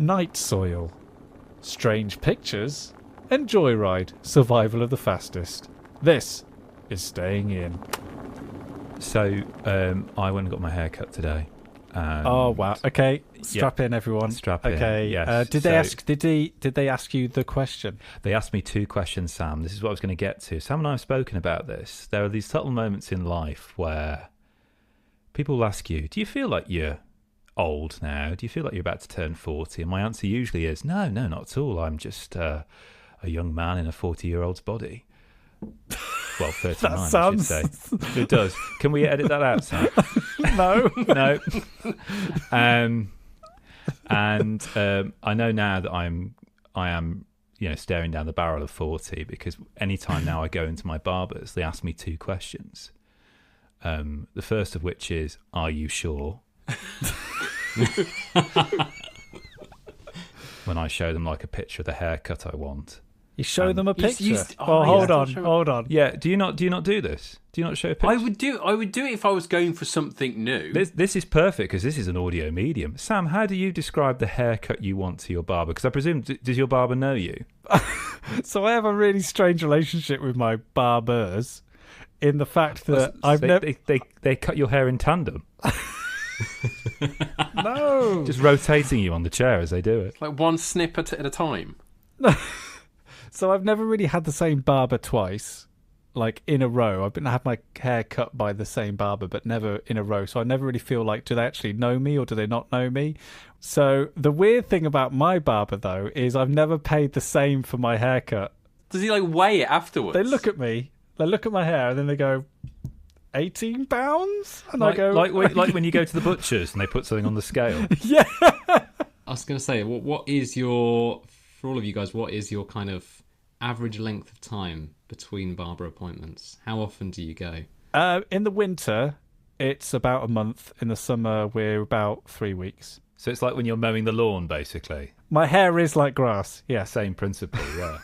Night Soil, Strange Pictures, and Joyride, Survival of the Fastest. This is Staying In. So, I went and got my hair cut today. Oh wow! Okay, strap in, everyone. Strap in. Okay. Yes. Did they ask you the question? They asked me 2 questions, Sam. This is what I was going to get to. Sam and I have spoken about this. There are these subtle moments in life where people will ask you, "Do you feel like you're old now? Do you feel like you're about to turn 40?" And my answer usually is, "No, not at all. I'm just a young man in a 40-year-old's body." Well, 39, I should say. It does. Can we edit that out, Sam? No. No. And I know now that I am, staring down the barrel of 40, because any time now I go into my barbers, they ask me 2 questions. The first of which is, "Are you sure?" When I show them like a picture of the haircut I want. You show them a picture. Hold on. Yeah. Do you not do this? Do you not show a picture? I would do it if I was going for something new. This is perfect because this is an audio medium. Sam, how do you describe the haircut you want to your barber? Because I presume, does your barber know you? So I have a really strange relationship with my barbers, in the fact that they cut your hair in tandem. No, just rotating you on the chair as they do it, like one snip at a time. No. So I've never really had the same barber twice, like in a row. I've had my hair cut by the same barber, but never in a row. So I never really feel like, do they actually know me or do they not know me? So the weird thing about my barber, though, is I've never paid the same for my haircut. Does he weigh it afterwards? They look at me, they look at my hair, and then they go, £18? And I go... Like when you go to the butcher's and they put something on the scale. Yeah. I was going to say, what is your... For all of you guys, what is your kind of average length of time between barber appointments? How often do you go? In the winter, it's about a month. In the summer, we're about 3 weeks. So it's like when you're mowing the lawn, basically. My hair is like grass, yeah. Same principle, yeah.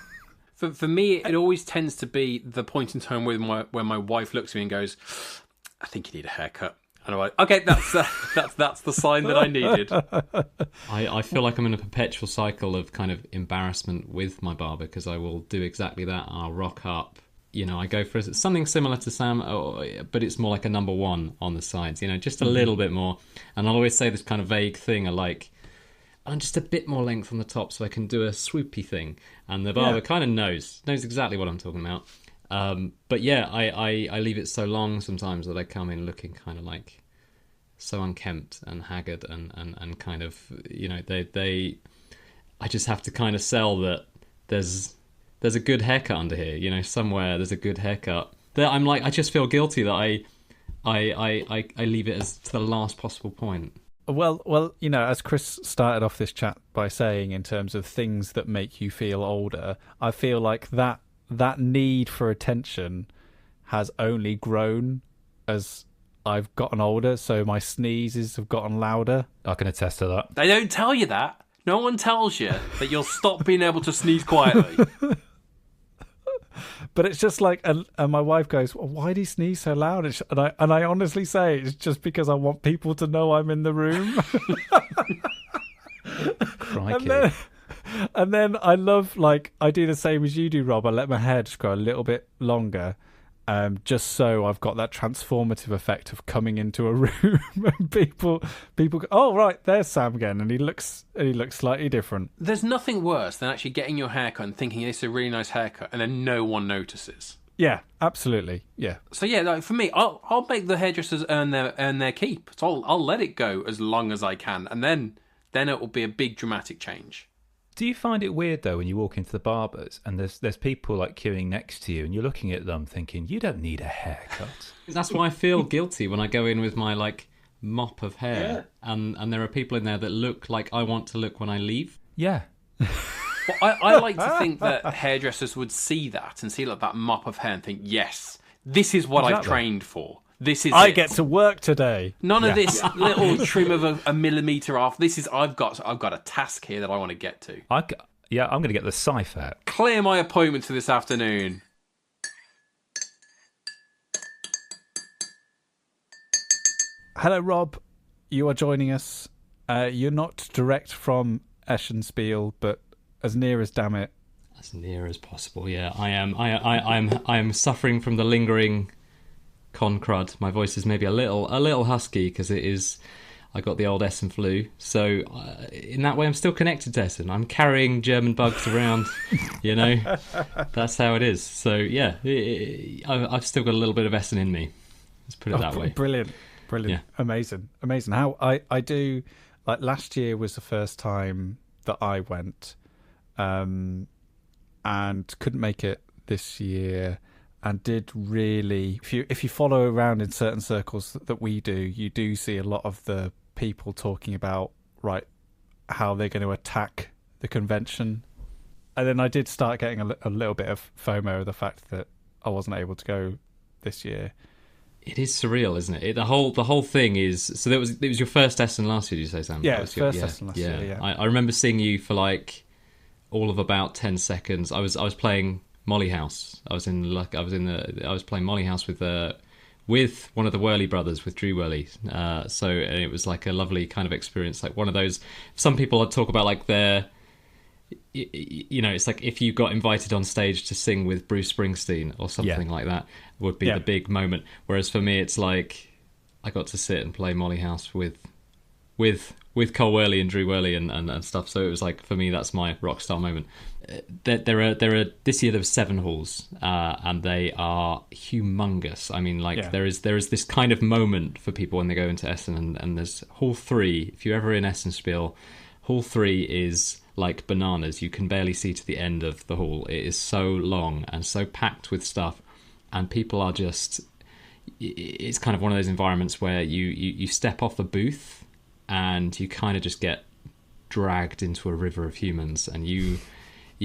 For me, it always tends to be the point in time where my wife looks at me and goes, "I think you need a haircut." And I'm like, okay, that's the sign that I needed. I feel like I'm in a perpetual cycle of kind of embarrassment with my barber, because I will do exactly that. I'll rock up. I go for something similar to Sam, but it's more like a number 1 on the sides, just a little bit more. And I'll always say this kind of vague thing, I'm just a bit more length on the top so I can do a swoopy thing. And the barber kind of knows exactly what I'm talking about. But yeah, I leave it so long sometimes that I come in looking kind of like so unkempt and haggard and kind of, I just have to kind of sell that there's a good haircut under here, somewhere there's a good haircut. That I'm like, I just feel guilty that I leave it as to the last possible point. Well, as Chris started off this chat by saying, in terms of things that make you feel older, I feel like that need for attention has only grown as I've gotten older. So my sneezes have gotten louder. I can attest to that. They don't tell you that. No one tells you that you'll stop being able to sneeze quietly. But it's just like, and my wife goes, well, "Why do you sneeze so loud?" And I honestly say it's just because I want people to know I'm in the room. Crikey. And then I love, I do the same as you do, Rob. I let my hair just grow a little bit longer, just so I've got that transformative effect of coming into a room and people go, "Oh, right, there's Sam again," and he looks slightly different. There's nothing worse than actually getting your haircut and thinking it's a really nice haircut, and then no one notices. Yeah, absolutely. Yeah. So yeah, for me, I'll make the hairdressers earn their keep. So I'll let it go as long as I can, and then it will be a big dramatic change. Do you find it weird, though, when you walk into the barbers and there's people queuing next to you and you're looking at them thinking, you don't need a haircut? That's why I feel guilty when I go in with my mop of hair, and there are people in there that look like I want to look when I leave. Yeah. Well, I like to think that hairdressers would see that and see that mop of hair and think, yes, this is what I've trained for. This is I get to work today. None of this little trim of a millimetre off. This is I've got a task here that I want to get to. I'm going to get the scythe out. Clear my appointment for this afternoon. Hello, Rob. You are joining us. You're not direct from Essen Spiel, but as near as damn it. As near as possible. Yeah, I am suffering from the lingering con crud. My voice is maybe a little husky because it is. I got the old Essen flu, so in that way I'm still connected to Essen. I'm carrying German bugs around, That's how it is. So yeah, I've still got a little bit of Essen in me. Let's put it that way. Brilliant, yeah. Amazing. How I do, like, last year was the first time that I went, and couldn't make it this year. And did really, if you follow around in certain circles that we do, you do see a lot of the people talking about how they're going to attack the convention. And then I did start getting a little bit of FOMO of the fact that I wasn't able to go this year. It is surreal, isn't it? The whole thing is. So it was your first Essen last year, did you say, Sam? Yeah, first Essen last year. Yeah, I remember seeing you for like all of about 10 seconds. I was playing Molly House. I was playing Molly House with one of the Worley brothers, with Drew Worley. So it was like a lovely kind of experience, like one of those. Some people talk about like their, it's like if you got invited on stage to sing with Bruce Springsteen or something like that, would be the big moment. Whereas for me, it's like I got to sit and play Molly House with Cole Worley and Drew Worley and stuff. So it was like, for me, that's my rock star moment. There are this year there were 7 halls, and they are humongous. I mean, like there is this kind of moment for people when they go into Essen, and there's hall 3. If you're ever in Essen Spiel, hall 3 is like bananas. You can barely see to the end of the hall. It is so long and so packed with stuff, and people are just. It's kind of one of those environments where you step off the booth, and you kind of just get dragged into a river of humans, and you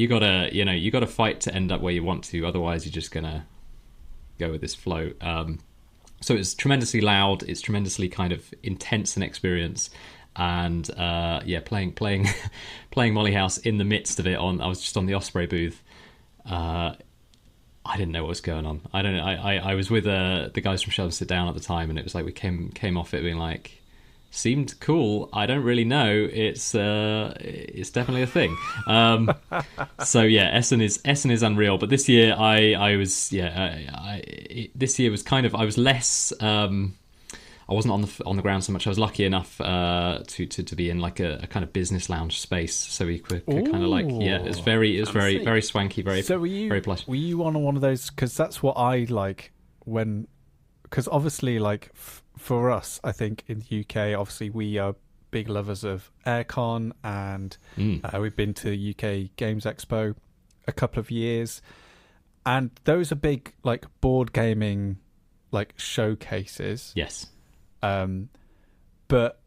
gotta fight to end up where you want to. Otherwise, you're just gonna go with this flow. So it's tremendously loud. It's tremendously kind of intense an experience, and playing Molly House in the midst of it. I was just on the Osprey booth. I didn't know what was going on. I don't know. I was with the guys from Sheldon Sit Down at the time, and it was like we came off it being like. Seemed cool. I don't really know. It's definitely a thing. So yeah, Essen is unreal. But this year this year was kind of, I was less. I wasn't on the ground so much. I was lucky enough to be in like a kind of business lounge space, so we could kind of like it was very swanky, very very plush. Were you on one of those? Because that's what I like because obviously like. For us, I think in the UK, obviously we are big lovers of aircon, and we've been to UK Games Expo a couple of years, and those are big like board gaming like showcases. Yes. But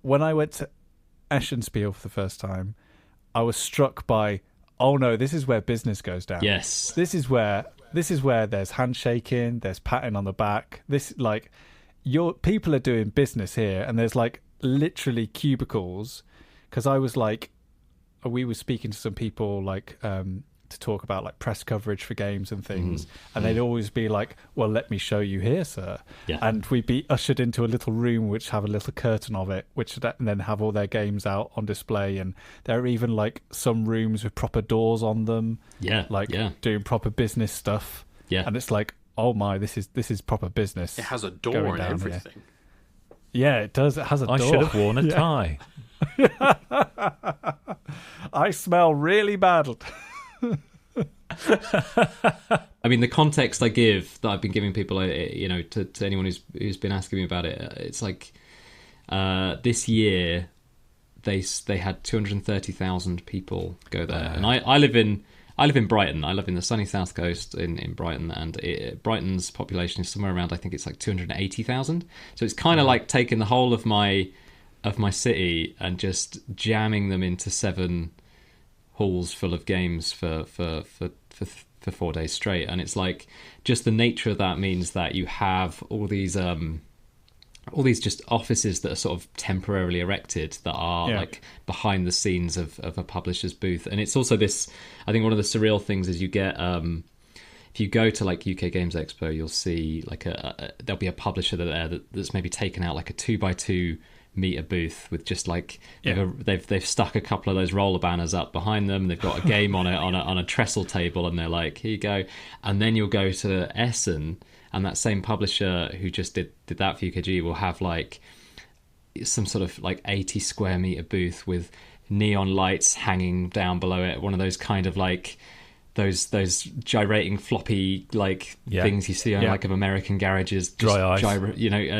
when I went to Essen Spiel for the first time, I was struck by, oh no, this is where business goes down. Yes. This is where there's handshaking, there's patting on the back. This like. Your people are doing business here, and there's like literally cubicles. Because I was like, we were speaking to some people like to talk about like press coverage for games and things, and they'd always be like, "Well, let me show you here, sir." Yeah. And we'd be ushered into a little room which have a little curtain of it, and then have all their games out on display. And there are even like some rooms with proper doors on them. Yeah. Doing proper business stuff. Yeah. And it's like, oh my, this is proper business. It has a door and everything. Yeah, it does. It has a door. I should have worn a tie. I smell really bad. I mean, the context I give that I've been giving people, to anyone who's been asking me about it, it's like this year they had 230,000 people go there, and I live in Brighton. I live in the sunny south coast in Brighton, and Brighton's population is somewhere around, I think it's like 280,000. So it's kind of like taking the whole of my city and just jamming them into 7 halls full of games for 4 days straight. And it's like, just the nature of that means that you have all these just offices that are sort of temporarily erected that are like behind the scenes of a publisher's booth. And it's also this, I think one of the surreal things is you get, if you go to like UK Games Expo, you'll see like there'll be a publisher that's maybe taken out like a 2x2 meter booth with just like they've stuck a couple of those roller banners up behind them. They've got a game on a trestle table, and they're like, here you go. And then you'll go to Essen, and that same publisher who just did that for UKG will have like some sort of like 80 square meter booth with neon lights hanging down below it, one of those kind of like those gyrating floppy like things you see on like of American garages, dry ice,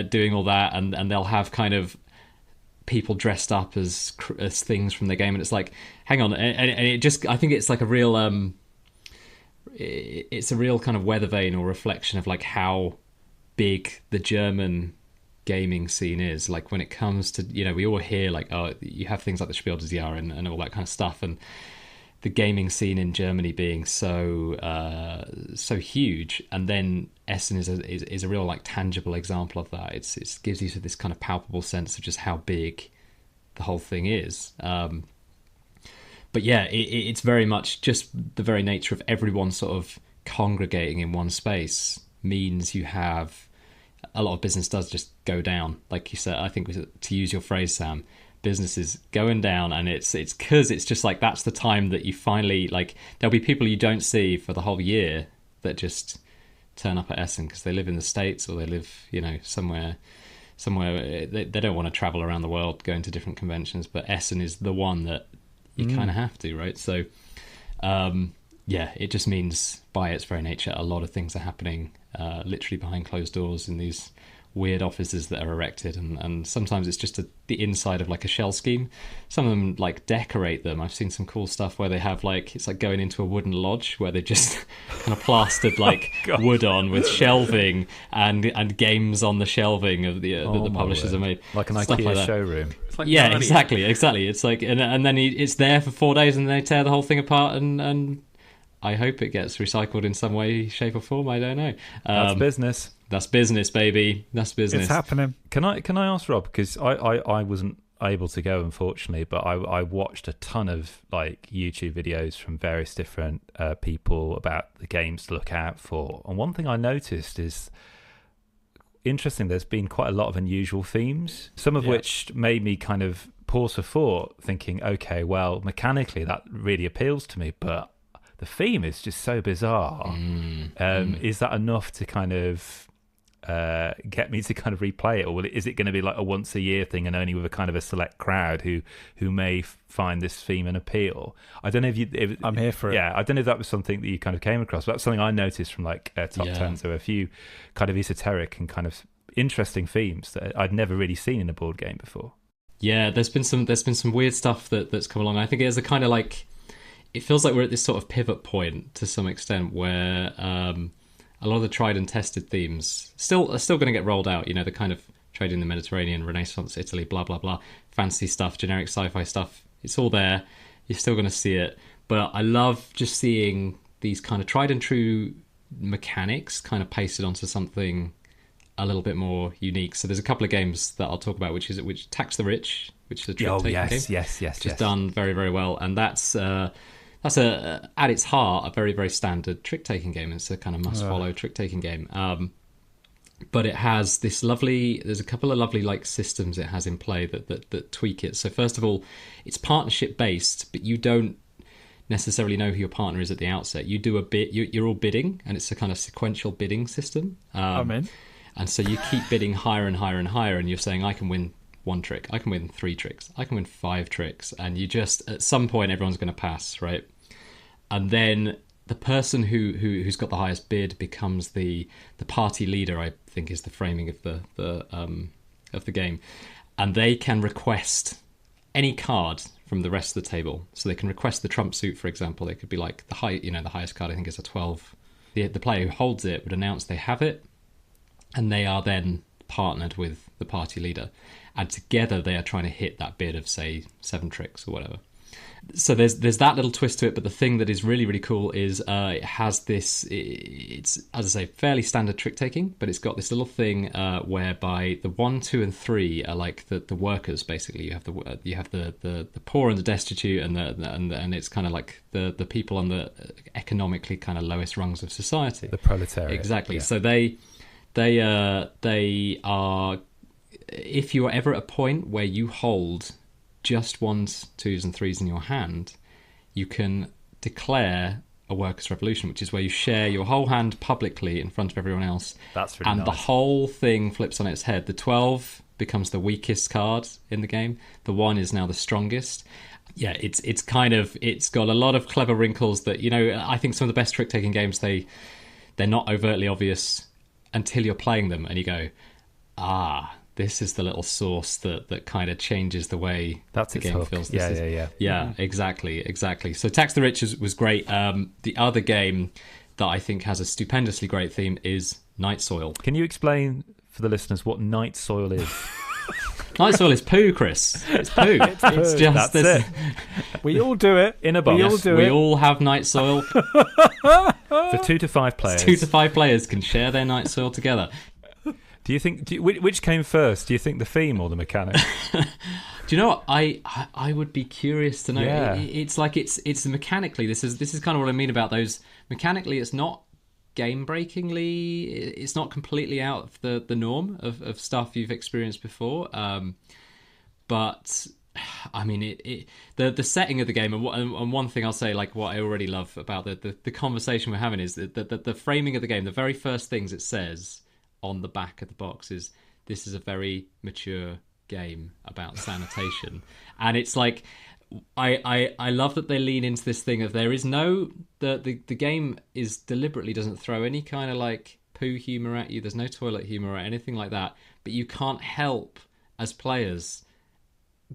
doing all that, and they'll have kind of people dressed up as things from the game, and it's like, hang on, and it just, I think it's like a real it's a real kind of weather vane or reflection of like how big the German gaming scene is. Like when it comes to, we all hear like, oh, you have things like the Spiel des Jahres and all that kind of stuff, and the gaming scene in Germany being so huge, and then Essen is a real like tangible example of that. It gives you this kind of palpable sense of just how big the whole thing is. But yeah, it's very much just the very nature of everyone sort of congregating in one space means you have a lot of business does just go down. Like you said, I think to use your phrase, Sam, business is going down, and it's because it's just like that's the time that you finally, like, there'll be people you don't see for the whole year that just turn up at Essen because they live in the States or they live somewhere they don't want to travel around the world going to different conventions, but Essen is the one that you kind of have to, right? So it just means by its very nature a lot of things are happening literally behind closed doors in these weird offices that are erected, and sometimes it's just the inside of like a shell scheme. Some of them like decorate them. I've seen some cool stuff where they have like, it's like going into a wooden lodge where they just kind of plastered like wood on with shelving and games on the shelving of the that the publishers have made, like an stuff IKEA like that. showroom. It's like exactly. It's like, and then it's there for 4 days and they tear the whole thing apart, and I hope it gets recycled in some way, shape or form. I don't know. That's business. That's business, baby. That's business. It's happening. Can I ask Rob, because I wasn't able to go, unfortunately, but I watched a ton of like YouTube videos from various different people about the games to look out for, and one thing I noticed is interesting. There's been quite a lot of unusual themes, some of which made me kind of pause for thought, thinking, okay, well, mechanically that really appeals to me, but the theme is just so bizarre. Is that enough to kind of get me to kind of replay it, or is it going to be like a once a year thing and only with a kind of a select crowd who may find this theme an appeal? I don't know if I'm here for it. Yeah, I don't know if that was something that you kind of came across, but that's something I noticed from like top 10s. There were a few kind of esoteric and kind of interesting themes that I'd never really seen in a board game before. Yeah, there's been some weird stuff that's come along. I think it is a kind of like, it feels like we're at this sort of pivot point to some extent where a lot of the tried and tested themes are still going to get rolled out. The kind of trade in the Mediterranean, Renaissance Italy, blah blah blah, fancy stuff, generic sci-fi stuff. It's all there. You're still going to see it. But I love just seeing these kind of tried and true mechanics kind of pasted onto something a little bit more unique. So there's a couple of games that I'll talk about, which Tax the Rich, which is a trick-taking game. Yes. Just done very, very well, and that's at its heart a very, very standard trick-taking game. It's a kind of must-follow trick-taking game. But it has there's a couple of lovely like systems it has in play that tweak it. So first of all, it's partnership-based, but you don't necessarily know who your partner is at the outset. You do a bit, you're all bidding, and it's a kind of sequential bidding system. I'm in. And so you keep bidding higher and higher and higher, and you're saying, I can win 1 trick, I can win 3 tricks, I can win 5 tricks, and you just, at some point everyone's going to pass, right? And then the person who's got the highest bid becomes the party leader, I think is the framing of the game, and they can request any card from the rest of the table. So they can request the trump suit, for example. They could be like the highest card, I think, is a 12. The player who holds it would announce they have it, and they are then partnered with the party leader, and together they are trying to hit that bid of, say, 7 tricks or whatever. So there's that little twist to it, but the thing that is really, really cool is it has this, it's, as I say, fairly standard trick taking, but it's got this little thing whereby the 1, 2 and 3 are like the workers, basically. You have the poor and the destitute, and it's kind of like the people on the economically kind of lowest rungs of society, the proletariat. Exactly. Yeah. So they are if you're ever at a point where you hold just 1s, 2s, and 3s in your hand, you can declare a workers' revolution, which is where you share your whole hand publicly in front of everyone else. That's really and nice. The whole thing flips on its head. The 12 becomes the weakest card in the game. The 1 is now the strongest. Yeah, it's got a lot of clever wrinkles that, I think some of the best trick-taking games, they're not overtly obvious until you're playing them and you go, this is the little sauce that kind of changes the way the game feels. Yeah, exactly. So Tax the Rich was great. The other game that I think has a stupendously great theme is Night Soil. Can you explain for the listeners what Night Soil is? Night Soil is poo, Chris. It's poo. It's just That's it. We all do it in a box. We all have Night Soil. For 2 to 5 players. 2 to 5 players can share their Night Soil together. Do you think which came first? Do you think the theme or the mechanic? Do you know what? I would be curious to know. Yeah. It's mechanically. This is kind of what I mean about those. Mechanically, it's not game breakingly. It's not completely out of the norm of stuff you've experienced before. But I mean, the setting of the game, and one thing I'll say, like what I already love about the conversation we're having is that the framing of the game. The very first things it says on the back of the box is, this is a very mature game about sanitation. And it's like, I love that they lean into this thing of there is no, the game is deliberately doesn't throw any kind of like poo humor at you. There's no toilet humor or anything like that, but you can't help as players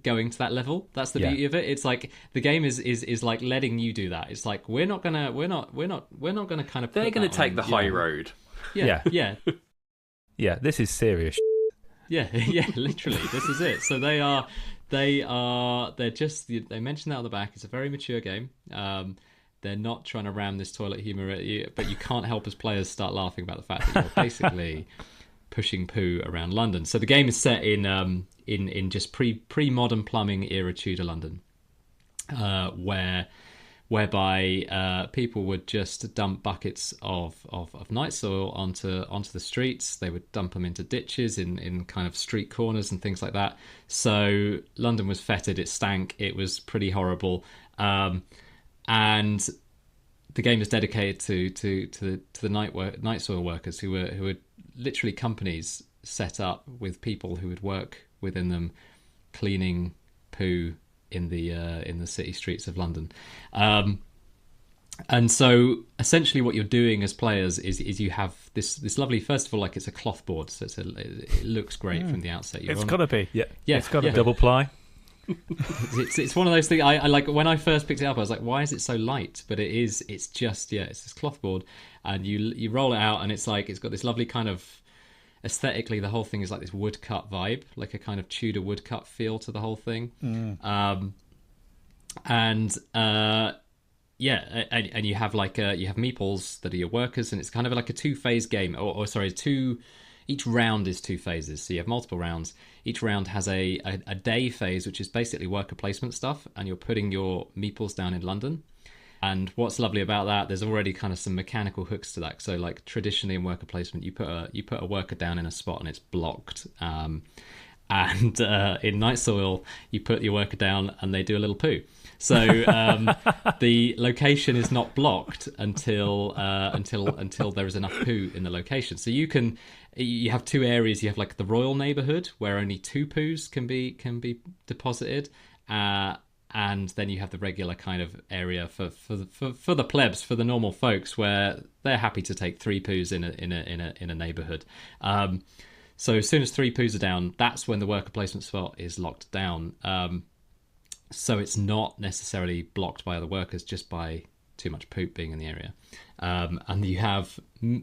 going to that level. That's the beauty of it. It's like the game is like letting you do that. It's like we're not gonna kind of they're gonna take the high road. Yeah. Yeah, this is serious. Yeah, literally, this is it. So they mention that on the back. It's a very mature game. They're not trying to ram this toilet humor at you, but you can't help as players start laughing about the fact that you're basically pushing poo around London. So the game is set in just pre-modern plumbing era Tudor London, whereby people would just dump buckets of night soil onto the streets. They would dump them into ditches in kind of street corners and things like that. So London was fetid, it stank, it was pretty horrible. And the game is dedicated to the night soil workers who were literally companies set up with people who would work within them cleaning poo in the city streets of London. And so essentially what you're doing as players is you have this lovely, first of all, like it's a cloth board, so it looks great from the outset. It's got to be. Yeah, it's got to be. Double ply. It's one of those things. I like when I first picked it up, I was like, why is it so light? But it's this cloth board, and you roll it out, and it's got this lovely kind of, aesthetically, the whole thing is like this woodcut vibe, like a kind of Tudor woodcut feel to the whole thing. And you have you have meeples that are your workers, and it's kind of like a 2-phase game, each round is 2 phases, so you have multiple rounds. Each round has a day phase, which is basically worker placement stuff, and you're putting your meeples down in London. And what's lovely about that, there's already kind of some mechanical hooks to that. So like traditionally in worker placement, you put a worker down in a spot and it's blocked. And in Night Soil, you put your worker down and they do a little poo. So the location is not blocked until there is enough poo in the location. So you have 2 areas. You have like the royal neighborhood where only 2 poos can be deposited. And then you have the regular kind of area for the plebs, for the normal folks, where they're happy to take 3 poos in a neighborhood. So as soon as 3 poos are down, that's when the worker placement spot is locked down. So it's not necessarily blocked by other workers, just by too much poop being in the area. And you have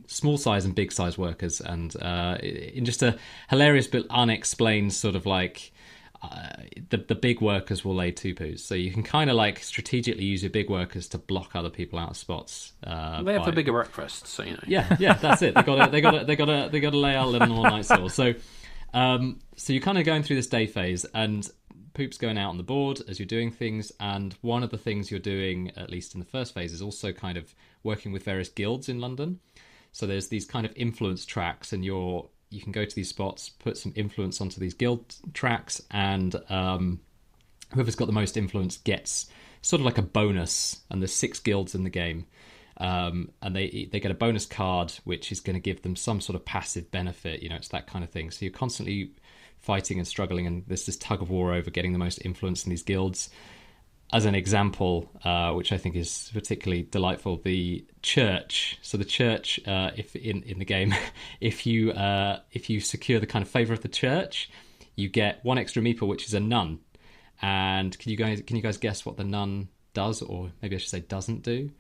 small size and big size workers, and in just a hilarious but unexplained sort of like, the big workers will lay 2 poos, so you can kind of like strategically use your big workers to block other people out of spots. They have a bigger breakfast, so you know. Yeah, that's it. They got to lay out a little more night soil. So you're kind of going through this day phase, and poop's going out on the board as you're doing things. And one of the things you're doing, at least in the first phase, is also kind of working with various guilds in London. So there's these kind of influence tracks, and you're you can go to these spots, put some influence onto these guild tracks, and whoever's got the most influence gets sort of like a bonus. And there's 6 guilds in the game, and they get a bonus card which is going to give them some sort of passive benefit. It's that kind of thing. So you're constantly fighting and struggling, and there's this tug of war over getting the most influence in these guilds. As an example, which I think is particularly delightful, the church. So the church, if in the game, if you secure the kind of favor of the church, you get 1 extra meeple, which is a nun. And can you guys guess what the nun does, or maybe I should say doesn't do?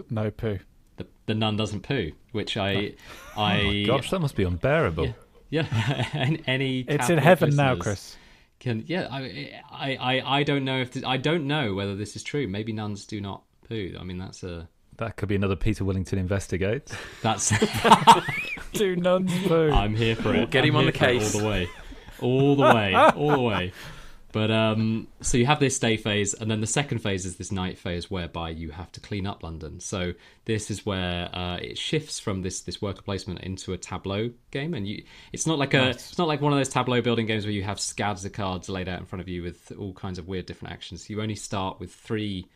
No poo. The nun doesn't poo, which I Oh my gosh, that must be unbearable. Yeah. Any It's in Catholic heaven now, listeners Chris. I don't know I don't know whether this is true. Maybe nuns do not poo. I mean, That could be another Peter Willington investigates. that's Do nuns poo? I'm here for it. Get him on the case. all the way. But so you have this day phase, and then the second phase is this night phase, whereby you have to clean up London. So this is where it shifts from this worker placement into a tableau game, and it's not like one of those tableau building games where you have scads of cards laid out in front of you with all kinds of weird different actions. You only start with three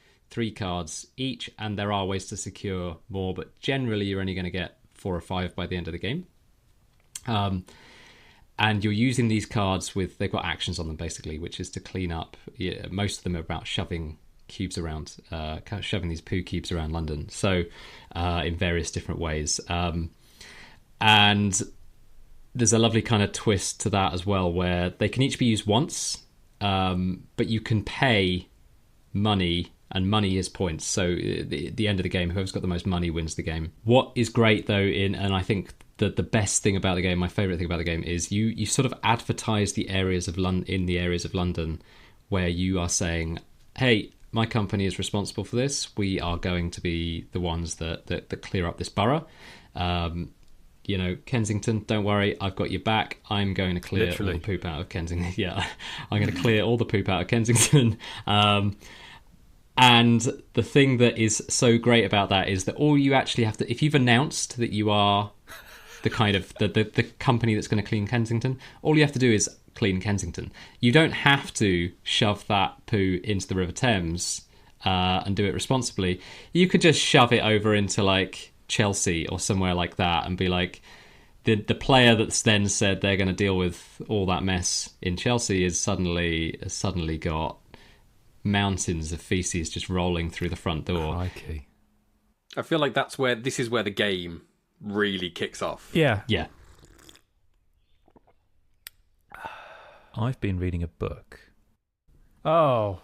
cards each, and there are ways to secure more, but generally you're only going to get 4 or 5 by the end of the game. And you're using these cards they've got actions on them basically, which is to clean up. Most of them are about shoving cubes around, shoving these poo cubes around London. So in various different ways. And there's a lovely kind of twist to that as well, where they can each be used once, but you can pay money, and money is points. So at the end of the game, whoever's got the most money wins the game. What is great though, and I think the best thing about the game, my favourite thing about the game, is you sort of advertise the areas of London where you are saying, hey, my company is responsible for this. We are going to be the ones that clear up this borough. Kensington, don't worry, I've got your back. I'm going to clear all the poop out of Kensington. Yeah, I'm going to clear all the poop out of Kensington. And the thing that is so great about that is that all you actually have to, if you've announced that you are the kind of the company that's going to clean Kensington, all you have to do is clean Kensington. You don't have to shove that poo into the River Thames and do it responsibly. You could just shove it over into like Chelsea or somewhere like that and be like, the player that's then said they're going to deal with all that mess in Chelsea is suddenly got mountains of feces just rolling through the front door. Crikey. I feel like this is where the game really kicks off. Yeah. I've been reading a book. Oh.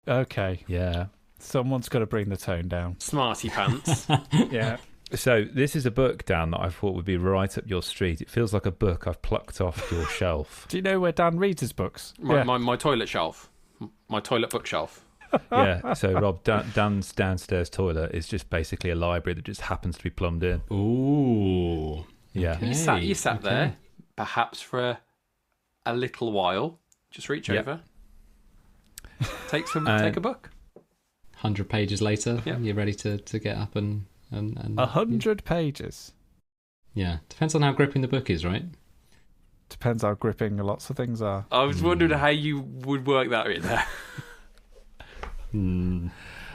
Okay. Yeah. Someone's got to bring the tone down. Smarty pants. Yeah. So this is a book, Dan, that I thought would be right up your street. It feels like a book I've plucked off your shelf. Do you know where Dan reads his books? My toilet shelf. My toilet bookshelf. Yeah, so Rob, Dan's downstairs toilet is just basically a library that just happens to be plumbed in. Ooh. Yeah. Okay. You sat there, perhaps for a little while. Just reach over. Take a book. 100 pages later, you're ready to get up and 100 pages. Yeah, depends on how gripping the book is, right? Depends how gripping lots of things are. I was wondering how you would work that in there.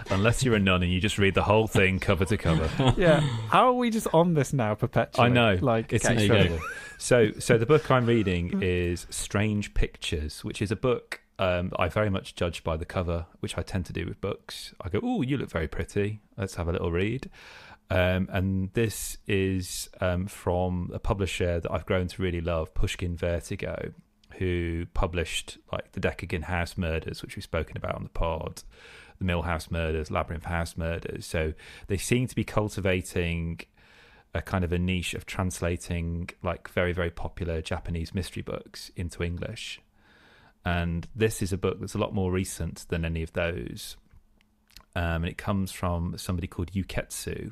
Unless you're a nun and you just read the whole thing cover to cover. Yeah. How are we just on this now perpetually? I know. Like, it's okay, incredible. So the book I'm reading is Strange Pictures, which is a book I very much judge by the cover, which I tend to do with books. I go, "Ooh, you look very pretty. Let's have a little read." And this is from a publisher that I've grown to really love, Pushkin Vertigo, who published like the Decagon House Murders, which we've spoken about on the pod, the Mill House Murders, Labyrinth House Murders. So they seem to be cultivating a kind of a niche of translating like very, very popular Japanese mystery books into English. And this is a book that's a lot more recent than any of those. And it comes from somebody called Uketsu,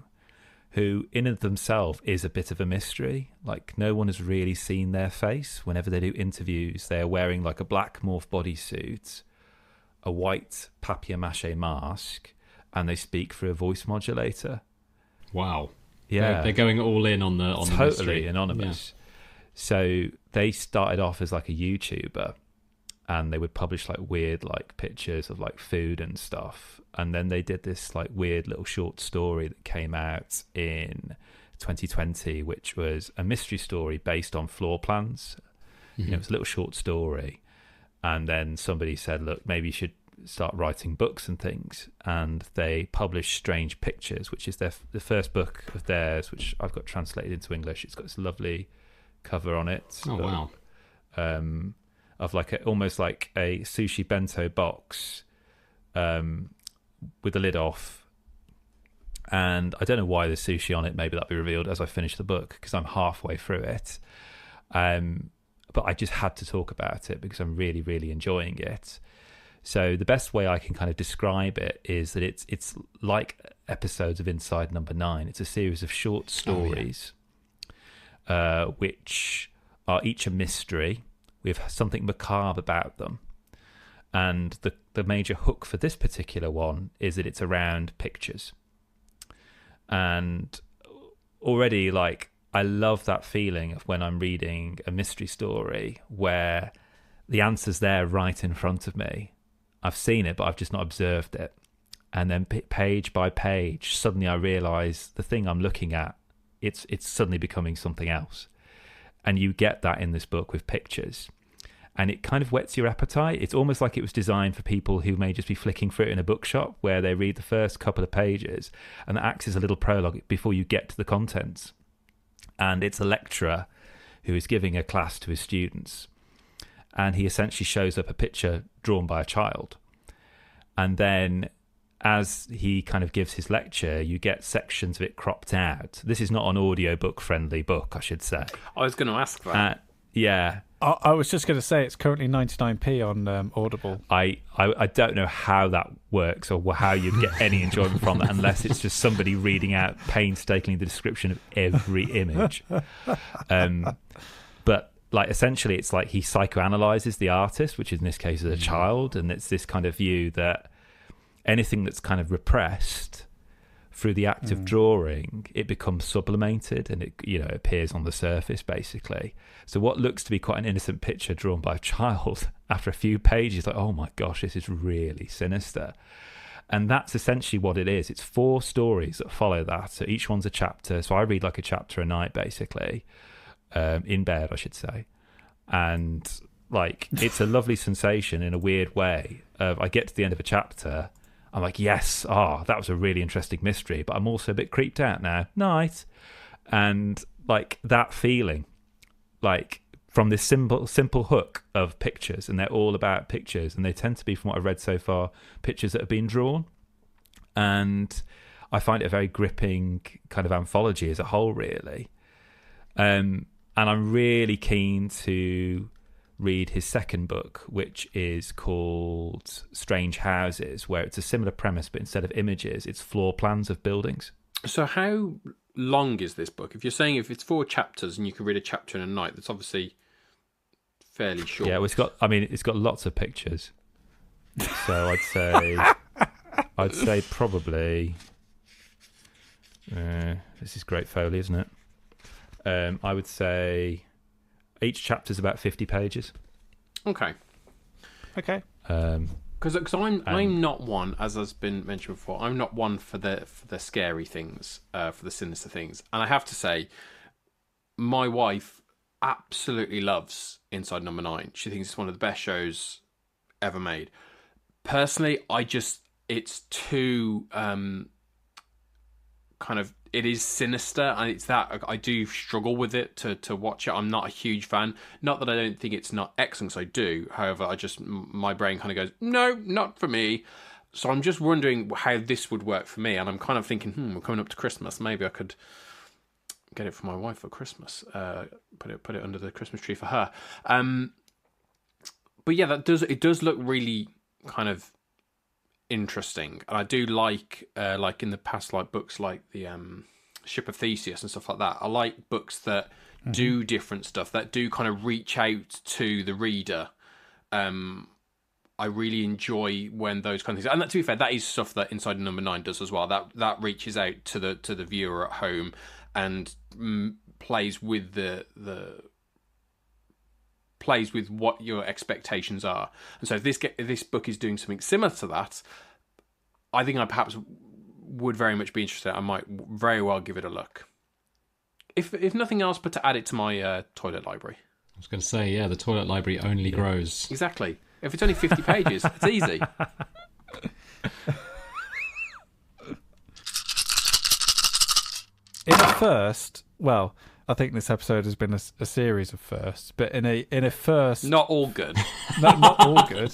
who in and of themselves is a bit of a mystery. Like, no one has really seen their face. Whenever they do interviews, they are wearing like a black morph bodysuit, a white papier-mâché mask, and they speak through a voice modulator. Wow. Yeah. They're going all in on the totally mystery. anonymous. So they started off as like a YouTuber, and they would publish like weird like pictures of like food and stuff. And then they did this like weird little short story that came out in 2020, which was a mystery story based on floor plans. You know, it was a little short story. And then somebody said, look, maybe you should start writing books and things. And they published Strange Pictures, which is the first book of theirs, which I've got translated into English. It's got this lovely cover on it. Oh, wow. Of like almost like a sushi bento box with the lid off. And I don't know why there's sushi on it. Maybe that'll be revealed as I finish the book, because I'm halfway through it. But I just had to talk about it because I'm really, really enjoying it. So the best way I can kind of describe it is that it's like episodes of Inside Number 9. It's a series of short stories, which are each a mystery with something macabre about them. And the major hook for this particular one is that it's around pictures. And already, like, I love that feeling of when I'm reading a mystery story where the answer's there right in front of me. I've seen it, but I've just not observed it. And then page by page, suddenly I realise the thing I'm looking at, it's suddenly becoming something else. And you get that in this book with pictures. And it kind of whets your appetite. It's almost like it was designed for people who may just be flicking through it in a bookshop, where they read the first couple of pages and that acts as a little prologue before you get to the contents. And it's a lecturer who is giving a class to his students. And he essentially shows up a picture drawn by a child. And then as he kind of gives his lecture, you get sections of it cropped out. This is not an audiobook friendly book, I should say. I was going to ask that. Yeah. I was just going to say it's currently 99p on Audible. I don't know how that works or how you'd get any enjoyment from that unless it's just somebody reading out painstakingly the description of every image. But like essentially it's like he psychoanalyzes the artist, which in this case is a child, and it's this kind of view that anything that's kind of repressed through the act of drawing, it becomes sublimated and it, you know, appears on the surface basically. So what looks to be quite an innocent picture drawn by a child, after a few pages, like, oh my gosh, this is really sinister. And that's essentially what it is. It's 4 stories that follow that. So each one's a chapter. So I read like a chapter a night basically, in bed, I should say. And like, it's a lovely sensation in a weird way. I get to the end of a chapter, I'm like, yes, that was a really interesting mystery, but I'm also a bit creeped out now. Night. And like that feeling, like from this simple hook of pictures, and they're all about pictures, and they tend to be, from what I've read so far, pictures that have been drawn. And I find it a very gripping kind of anthology as a whole, really. And I'm really keen to read his second book, which is called Strange Houses, where it's a similar premise, but instead of images, it's floor plans of buildings. So how long is this book? If you're saying if it's 4 chapters and you can read a chapter in a night, that's obviously fairly short. Yeah, well, it's got lots of pictures. So I'd say probably this is great Foley, isn't it? I would say each chapter is about 50 pages. Okay. Because I'm not one, as has been mentioned before, I'm not one for the scary things, for the sinister things. And I have to say, my wife absolutely loves Inside Number 9. She thinks it's one of the best shows ever made. Personally, it's too kind of, it is sinister, and it's that I do struggle with it to watch it. I'm not a huge fan. Not that I don't think it's not excellent, because I do. However, my brain kind of goes, no, not for me. So I'm just wondering how this would work for me, and I'm kind of thinking, we're coming up to Christmas. Maybe I could get it for my wife for Christmas. Put it under the Christmas tree for her. But yeah, it does look really kind of interesting, and I do like in the past, like books like the Ship of Theseus and stuff like that. I like books that do different stuff, that do kind of reach out to the reader. I really enjoy when those kind of things, and that, to be fair, that is stuff that Inside Number 9 does as well. That reaches out to the viewer at home and plays with the plays with what your expectations are. And so if this book is doing something similar to that, I think I perhaps would very much be interested. I might very well give it a look. If nothing else, but to add it to my toilet library. I was going to say, yeah, the toilet library only grows. Exactly. If it's only 50 pages, it's easy. In a first, well, I think this episode has been a series of firsts, but in a first, not all good. not all good.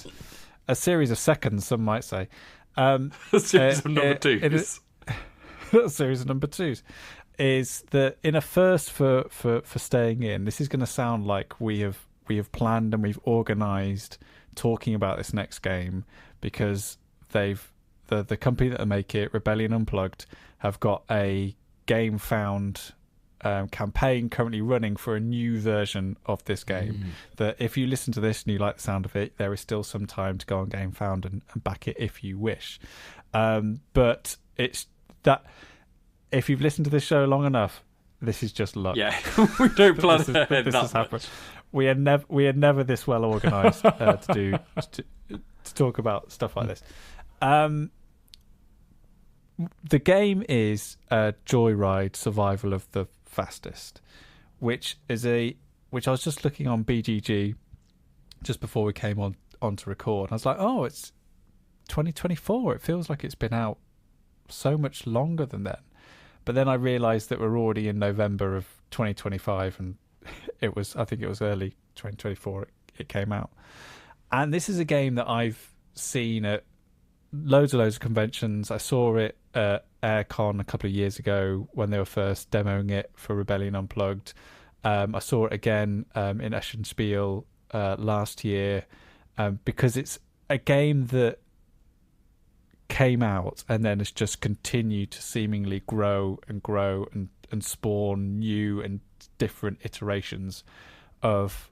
A series of seconds, some might say. A series of number twos. A series of number twos is that in a first for staying in. This is going to sound like we have planned and we've organised talking about this next game, because the company that make it, Rebellion Unplugged, have got a game found campaign currently running for a new version of this game. That if you listen to this and you like the sound of it, there is still some time to go on Game Found and back it if you wish. But it's that if you've listened to this show long enough, this is just luck. Yeah, we don't plan ahead. This that has happened. We are never this well organised to talk about stuff like this. The game is Joyride Survival of the Fastest, which I was just looking on BGG just before we came on to record. I was like, oh, it's 2024. It feels like it's been out so much longer than then. But then I realised that we're already in November of 2025, and I think it was early 2024 it came out. And this is a game that I've seen at loads of conventions. I saw it at AirCon a couple of years ago when they were first demoing it for Rebellion Unplugged. I saw it again in Essen Spiel last year, because it's a game that came out and then has just continued to seemingly grow and spawn new and different iterations of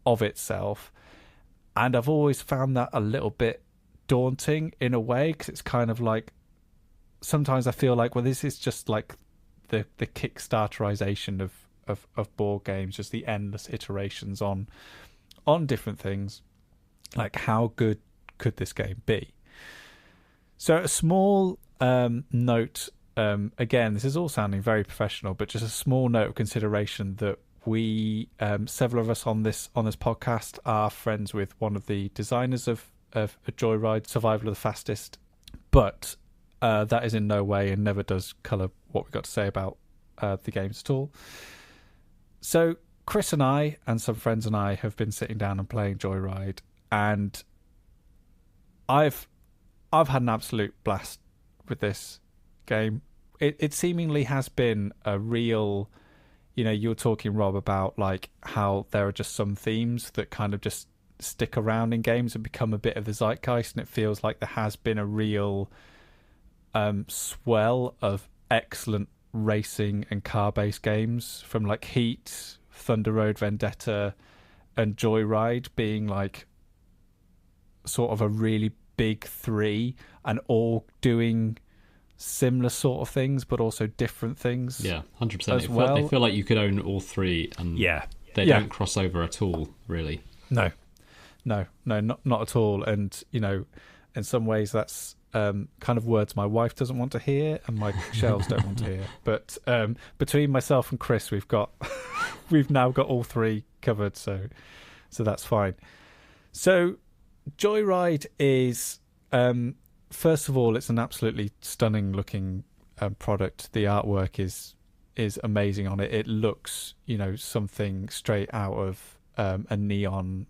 itself. And I've always found that a little bit daunting in a way, because it's kind of like, sometimes I feel like, well, this is just like the Kickstarterization of board games, just the endless iterations on different things. Like, how good could this game be? So a small note, again, this is all sounding very professional, but just a small note of consideration that we, several of us on this podcast, are friends with one of the designers of a Joyride Survival of the Fastest, but that is in no way and never does colour what we've got to say about the games at all. So Chris and I and some friends and I have been sitting down and playing Joyride, and I've had an absolute blast with this game. It seemingly has been a real, you were talking, Rob, about like how there are just some themes that kind of just stick around in games and become a bit of the zeitgeist, and it feels like there has been a real swell of excellent racing and car-based games, from like Heat, Thunder Road Vendetta, and Joyride being like sort of a really big three, and all doing similar sort of things but also different things. 100%. They feel like you could own all three, and they don't cross over at all, really. No, not at all. And in some ways that's kind of words my wife doesn't want to hear and my shelves don't want to hear, but between myself and Chris, we've now got all three covered, so that's fine. So Joyride is, first of all, it's an absolutely stunning looking product. The artwork is amazing on it. It looks, something straight out of a neon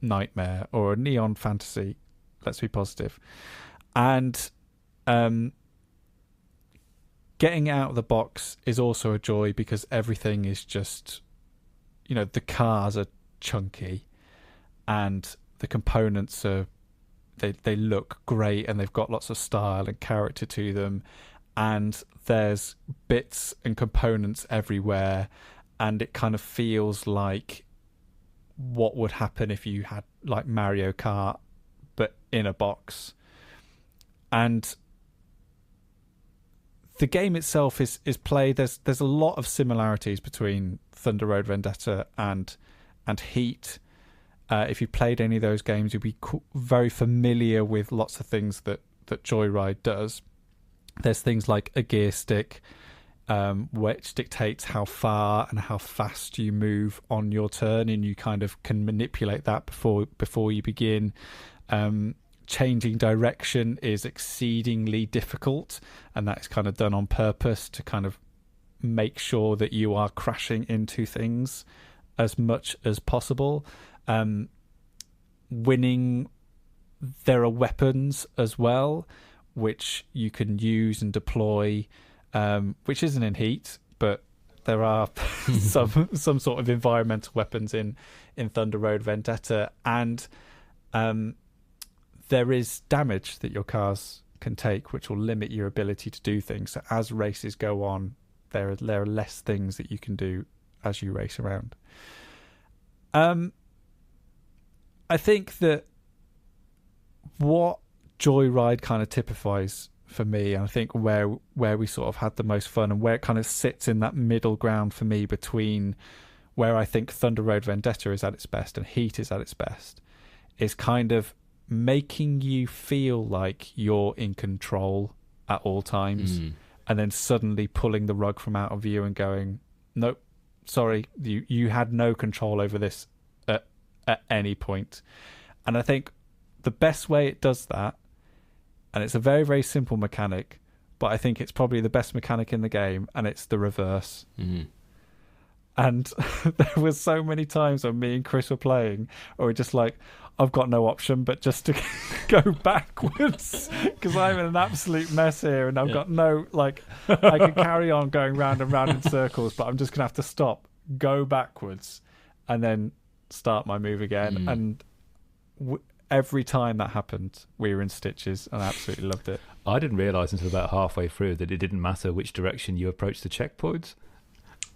nightmare or a neon fantasy. Let's be positive. And getting it out of the box is also a joy, because everything is just, the cars are chunky and the components are, they look great, and they've got lots of style and character to them, and there's bits and components everywhere, and it kind of feels like what would happen if you had like Mario Kart but in a box. And the game itself is played, there's a lot of similarities between Thunder Road Vendetta and and Heat. If you played any of those games, you'll be very familiar with lots of things that Joyride does. There's things like a gear stick, which dictates how far and how fast you move on your turn, and you kind of can manipulate that before you begin. Changing direction is exceedingly difficult, and that's kind of done on purpose to kind of make sure that you are crashing into things as much as possible. Winning, there are weapons as well which you can use and deploy, which isn't in Heat, but there are some sort of environmental weapons in Thunder Road Vendetta, and there is damage that your cars can take, which will limit your ability to do things. So as races go on, there are less things that you can do as you race around. I think that what Joyride kind of typifies for me, and I think where we sort of had the most fun, and where it kind of sits in that middle ground for me between where I think Thunder Road Vendetta is at its best and Heat is at its best, is kind of making you feel like you're in control at all times, and then suddenly pulling the rug from out of you and going, nope, sorry, you had no control over this at any point. And I think the best way it does that, and it's a very, very simple mechanic, but I think it's probably the best mechanic in the game, and it's the reverse. And there were so many times when me and Chris were playing, or we're just like, I've got no option but just to go backwards because I'm in an absolute mess here, and I've got no, like, I can carry on going round and round in circles, but I'm just going to have to stop, go backwards, and then start my move again. And every time that happened, we were in stitches, and I absolutely loved it. I didn't realise until about halfway through that it didn't matter which direction you approached the checkpoints.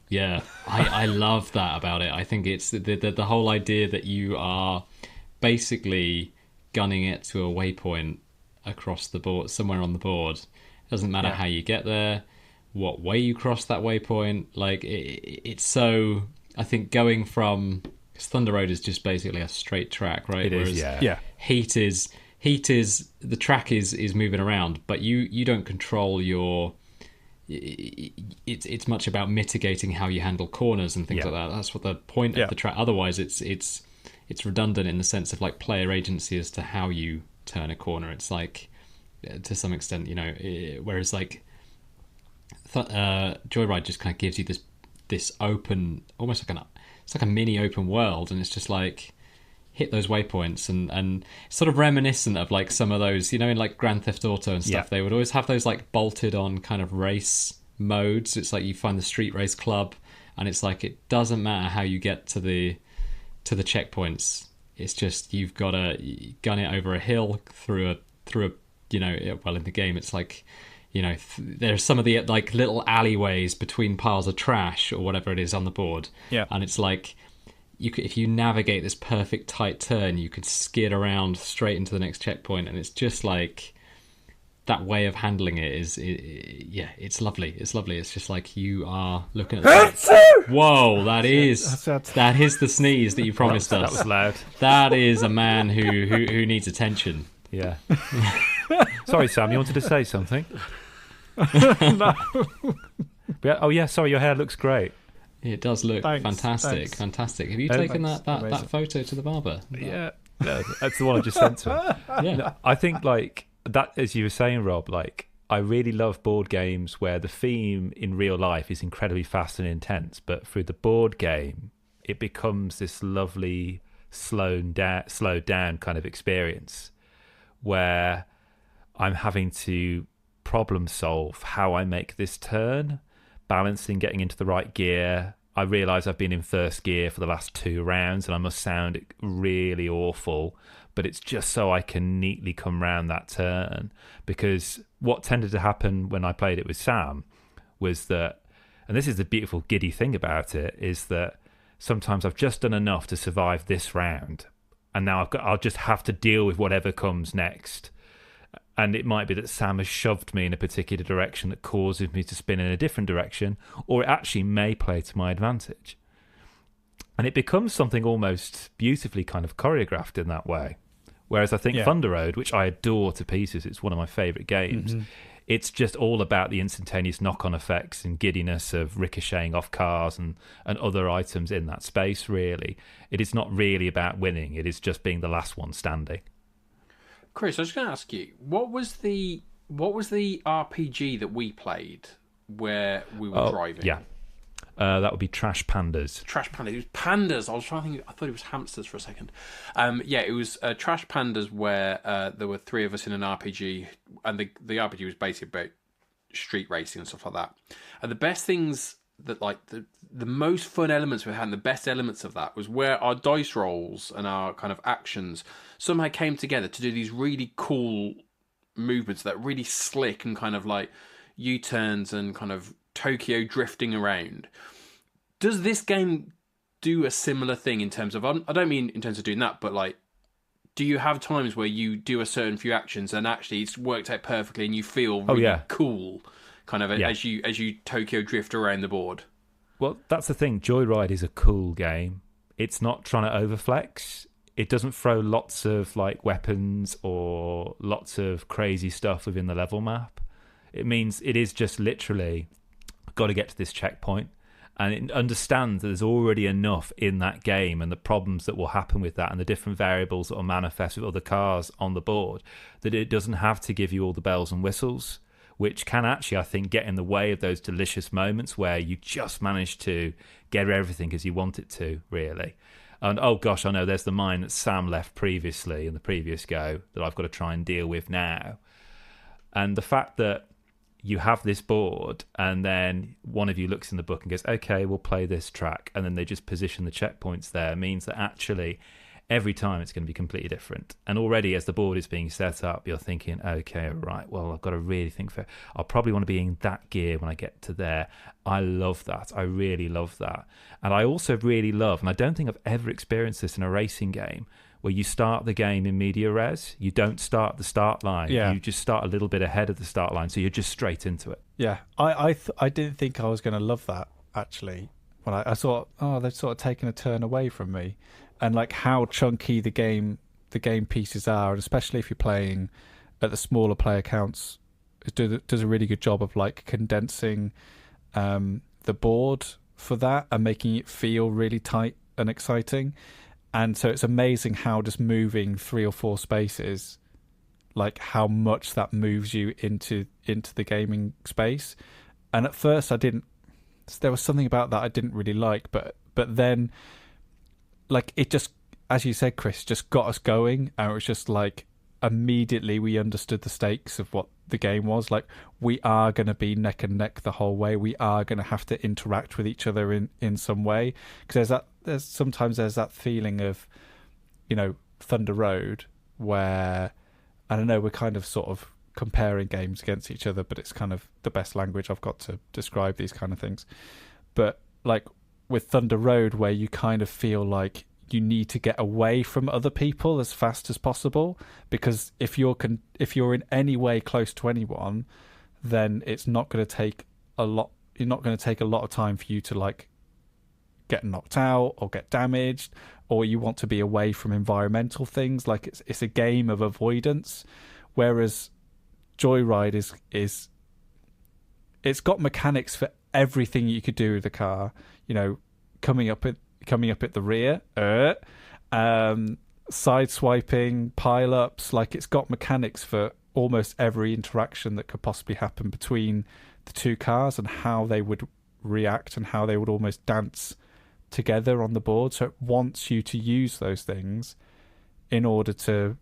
Yeah, I love that about it. I think it's the whole idea that you are basically gunning it to a waypoint across the board, somewhere on the board. It doesn't matter how you get there, what way you cross that waypoint. Like it's so, I think going from, because Thunder Road is just basically a straight track, right? It is, yeah. Heat is the track is moving around, but you don't control your. It's much about mitigating how you handle corners and things like that. That's what the point of the track. Otherwise, it's redundant in the sense of like player agency as to how you turn a corner. It's like to some extent, whereas like Joyride just kind of gives you this open, almost like it's like a mini open world, and it's just like hit those waypoints and sort of reminiscent of like some of those, in like Grand Theft Auto and stuff, they would always have those like bolted on kind of race modes. It's like you find the street race club, and it's like it doesn't matter how you get to the checkpoints. It's just you've got to gun it over a hill through a well, in the game it's like there's some of the like little alleyways between piles of trash or whatever it is on the board, and it's like if you navigate this perfect tight turn, you could skid around straight into the next checkpoint, and it's just like that way of handling it is it's lovely. It's lovely. It's just like you are looking at the whoa, that is the sneeze that you promised us. That was loud. That is a man who needs attention. Yeah. Sorry, Sam, you wanted to say something? No. Oh yeah, sorry, your hair looks great. It does look fantastic. Have you taken that photo to the barber? Yeah, that's the one I just sent to him. Yeah, no, I think like that, as you were saying, Rob, like I really love board games where the theme in real life is incredibly fast and intense, but through the board game it becomes this lovely slowed down kind of experience where I'm having to problem solve how I make this turn, balancing getting into the right gear. I realise I've been in first gear for the last 2 rounds and I must sound really awful, but it's just so I can neatly come round that turn. Because what tended to happen when I played it with Sam was that, and this is the beautiful giddy thing about it, is that sometimes I've just done enough to survive this round, and now I'll just have to deal with whatever comes next. And it might be that Sam has shoved me in a particular direction that causes me to spin in a different direction, or it actually may play to my advantage. And it becomes something almost beautifully kind of choreographed in that way. Whereas I think Thunder Road, which I adore to pieces, it's one of my favourite games, it's just all about the instantaneous knock-on effects and giddiness of ricocheting off cars and other items in that space, really. It is not really about winning. It is just being the last one standing. Chris, I was going to ask you, what was the RPG that we played where we were driving? Yeah. That would be Trash Pandas. Trash Pandas. It was pandas. I was trying to think. I thought it was hamsters for a second. It was Trash Pandas where there were three of us in an RPG, and the RPG was basically about street racing and stuff like that. And the best things that, like, the most fun elements we had, and the best elements of that was where our dice rolls and our kind of actions somehow came together to do these really cool movements that are really slick and kind of like U-turns and kind of Tokyo drifting around. Does this game do a similar thing in terms of, I don't mean in terms of doing that, but like, do you have times where you do a certain few actions and actually it's worked out perfectly and you feel really cool kind of as you Tokyo drift around the board? Well, that's the thing. Joyride is a cool game. It's not trying to overflex. It doesn't throw lots of like weapons or lots of crazy stuff within the level map. It means it is just literally got to get to this checkpoint, and it understands that there's already enough in that game and the problems that will happen with that and the different variables that will manifest with other cars on the board, that it doesn't have to give you all the bells and whistles, which can actually, I think, get in the way of those delicious moments where you just manage to get everything as you want it to, really. And oh gosh, I know there's the mine that Sam left previously in the previous go that I've got to try and deal with now. And the fact that you have this board and then one of you looks in the book and goes, okay, we'll play this track, and then they just position the checkpoints there, means that actually every time it's going to be completely different. And already as the board is being set up, you're thinking, okay, right, well, I've got to really think for, I'll probably want to be in that gear when I get to there. I love that. I really love that. And I also really love, and I don't think I've ever experienced this in a racing game, where you start the game in media res. You don't start the start line. Yeah. You just start a little bit ahead of the start line, so you're just straight into it. Yeah, I didn't think I was going to love that, actually. When I thought, they've sort of taken a turn away from me. And like how chunky the game pieces are, and especially if you're playing at the smaller player counts, it does a really good job of like condensing the board for that and making it feel really tight and exciting. And so it's amazing how just moving 3 or 4 spaces, like how much that moves you into the gaming space. And at first there was something about that I didn't really like, but then like it just, as you said, Chris, just got us going, and it was just like immediately we understood the stakes of what the game was. Like, we are going to be neck and neck the whole way. We are going to have to interact with each other in some way, because there's sometimes that feeling of, you know, Thunder Road, where I don't know, we're kind of sort of comparing games against each other, but it's kind of the best language I've got to describe these kind of things. But like with Thunder Road, where you kind of feel like you need to get away from other people as fast as possible, because if you're in any way close to anyone, then it's not going to take a lot. You're not going to take a lot of time for you to like get knocked out or get damaged, or you want to be away from environmental things. Like it's a game of avoidance, whereas Joyride is it's got mechanics for everything you could do with the car. You know, coming up at the rear, side swiping, pile ups. Like, it's got mechanics for almost every interaction that could possibly happen between the two cars and how they would react and how they would almost dance together on the board. So it wants you to use those things in order to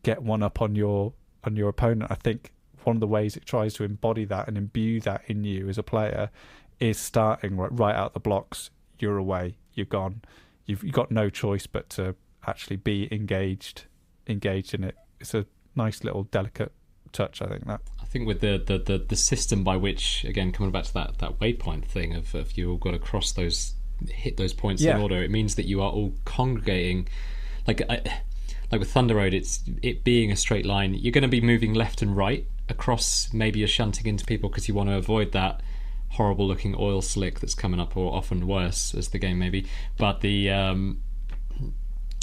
get one up on your opponent. I think one of the ways it tries to embody that and imbue that in you as a player is starting right out the blocks. You're away, you're gone, you've got no choice but to actually be engaged in it. It's a nice little delicate touch, I think. I think with the system by which, again, coming back to that waypoint thing of you all got to hit those points in order, it means that you are all congregating. Like with Thunder Road, it being a straight line, you're going to be moving left and right across. Maybe you're shunting into people because you want to avoid that. horrible looking oil slick that's coming up, or often worse as the game may be. But the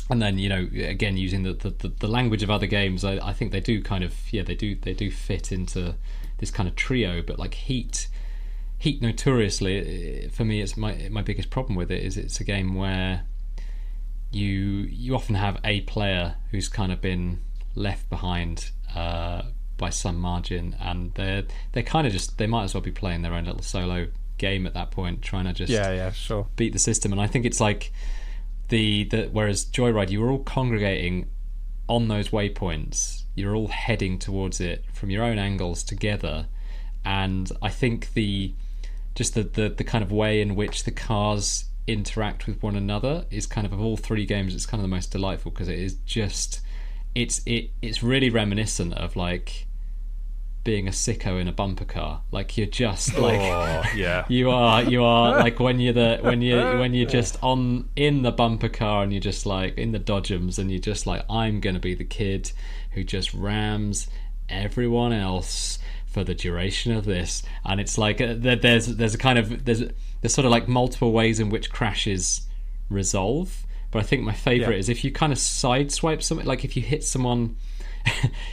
and then, you know, again, using the language of other games, I think they do kind of, they do fit into this kind of trio. But like Heat notoriously, for me, it's my biggest problem with it is it's a game where you often have a player who's kind of been left behind by some margin, and they're kind of just, they might as well be playing their own little solo game at that point, trying to just sure, beat the system. And I think it's like whereas Joyride, you were all congregating on those waypoints, you're all heading towards it from your own angles together, and I think the kind of way in which the cars interact with one another is kind of all three games, it's kind of the most delightful, because it is just it's really reminiscent of like being a sicko in a bumper car. Like you're just like you are like when you're just in the bumper car, and you're just like in the dodgems, and you're just like, I'm gonna be the kid who just rams everyone else for the duration of this. And it's like there's a kind of there's sort of like multiple ways in which crashes resolve. But I think my favourite is if you kind of sideswipe something, like if you hit someone,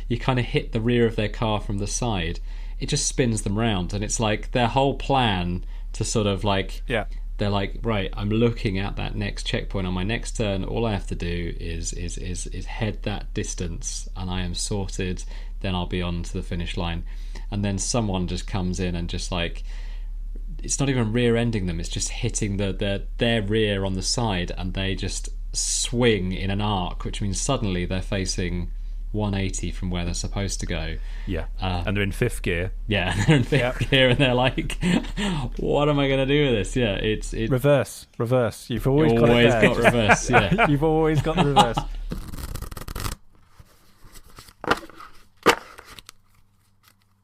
you kind of hit the rear of their car from the side, it just spins them round. And it's like their whole plan to sort of like, they're like, right, I'm looking at that next checkpoint on my next turn, all I have to do is head that distance and I am sorted, then I'll be on to the finish line. And then someone just comes in and just like, it's not even rear-ending them, it's just hitting their rear on the side, and they just swing in an arc, which means suddenly they're facing 180 from where they're supposed to go. And they're in fifth gear. They're in fifth gear, and they're like, what am I going to do with this? It's reverse. You've always got reverse. You've always got the reverse.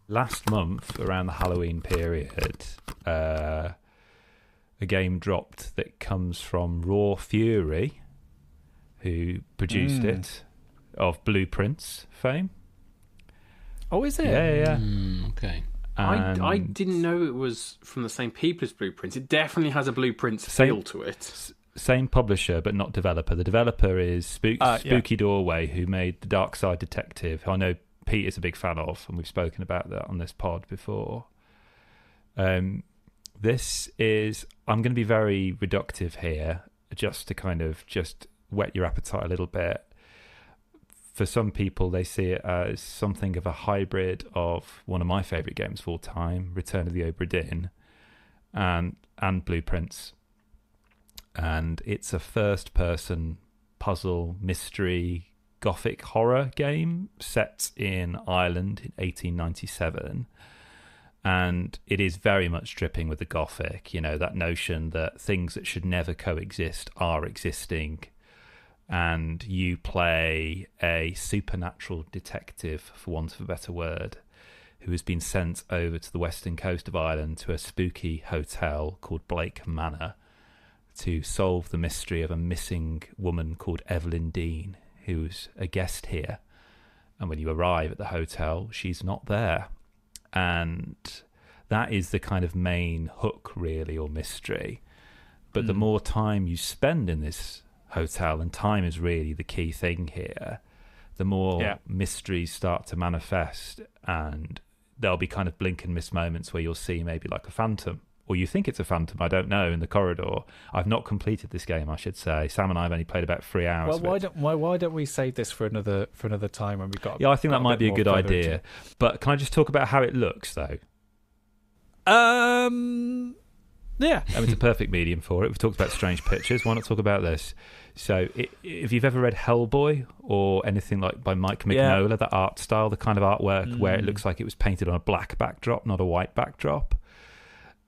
Last month, around the Halloween period, a game dropped that comes from Raw Fury, who produced it, of Blueprints fame. Oh, is it? Yeah. Okay. I didn't know it was from the same people as Blueprints. It definitely has a Blueprints feel to it. Same publisher, but not developer. The developer is Spooky Doorway, who made The Dark Side Detective, who I know Pete is a big fan of, and we've spoken about that on this pod before. This is, I'm going to be very reductive here, just to kind of just whet your appetite a little bit. For some people, they see it as something of a hybrid of one of my favourite games of all time, Return of the Obra Dinn, and Blueprints. And it's a first-person puzzle, mystery, gothic horror game set in Ireland in 1897. And it is very much dripping with the gothic, you know, that notion that things that should never coexist are existing. And you play a supernatural detective, for want of a better word, who has been sent over to the western coast of Ireland to a spooky hotel called Blake Manor to solve the mystery of a missing woman called Evelyn Dean, who's a guest here. And when you arrive at the hotel, she's not there. And that is the kind of main hook, really, or mystery. But the more time you spend in this hotel, and time is really the key thing here, the more mysteries start to manifest, and there'll be kind of blink and miss moments where you'll see maybe like a phantom, or you think it's a phantom, I don't know, in the corridor. I've not completed this game, I should say. Sam and I have only played about 3 hours. Well, why don't we save this for another time when we've got? I think that might be a good idea. But can I just talk about how it looks, though? Yeah, I mean, it's a perfect medium for it. We've talked about strange pictures. Why not talk about this? So, if you've ever read Hellboy or anything like by Mike Mignola, that art style, the kind of artwork where it looks like it was painted on a black backdrop, not a white backdrop.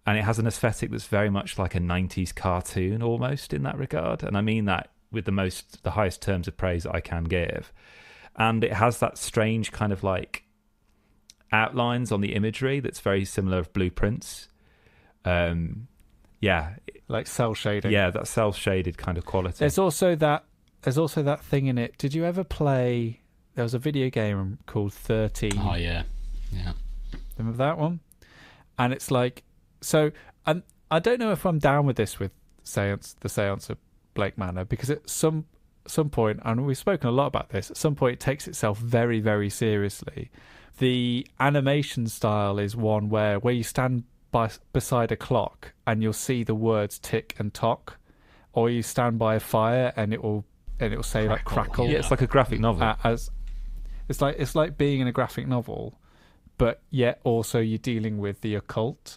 And it has an aesthetic that's very much like a 90s cartoon almost in that regard. And I mean that with the highest terms of praise that I can give. And it has that strange kind of like outlines on the imagery that's very similar of Blueprints. Like cell shading. Yeah, that cell shaded kind of quality. There's also that thing in it. Did you ever play? There was a video game called 13. Oh yeah. Remember that one? And it's like So, and I don't know if I'm down with this with the Séance of Blake Manor, because at some point, and we've spoken a lot about this, at some point it takes itself very, very seriously. The animation style is one where you stand beside a clock and you'll see the words tick and tock, or you stand by a fire and it will say like crackle. Yeah, it's like a graphic novel. It's like being in a graphic novel, but yet also you're dealing with the occult,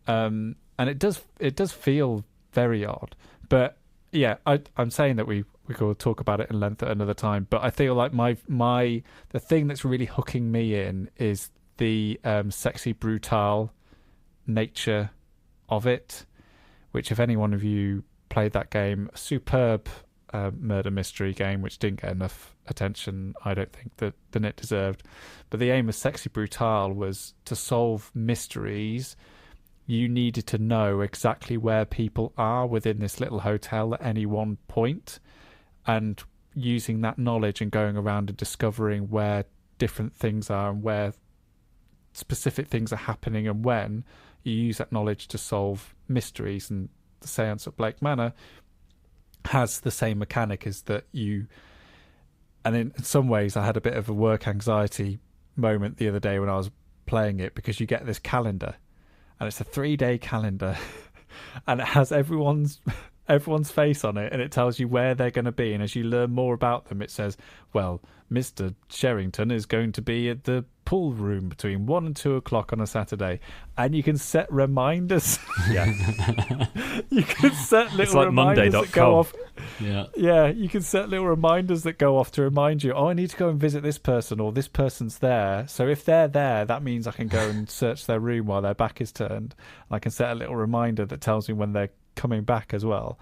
and it does feel very odd. But yeah, I'm saying that we could talk about it in length at another time. But I feel like the thing that's really hooking me in is the sexy brutal nature of it, which if any one of you played that game, a superb murder mystery game which didn't get enough attention, I don't think, than it deserved. But the aim of Sexy Brutal was to solve mysteries. You needed to know exactly where people are within this little hotel at any one point, and using that knowledge and going around and discovering where different things are and where specific things are happening and when, you use that knowledge to solve mysteries. And the Séance of Blake Manor has the same mechanic, is that and in some ways I had a bit of a work anxiety moment the other day when I was playing it, because you get this calendar and it's a 3-day calendar and it has everyone's face on it, and it tells you where they're going to be. And as you learn more about them, it says, well, Mr. Sherrington is going to be at the pool room between 1 and 2 o'clock on a Saturday, and you can set reminders. Yeah. You can set little it's like reminders that go off. Yeah, you can set little reminders that go off to remind you, oh, I need to go and visit this person, or this person's there. So if they're there, that means I can go and search their room while their back is turned. I can set a little reminder that tells me when they're coming back as well.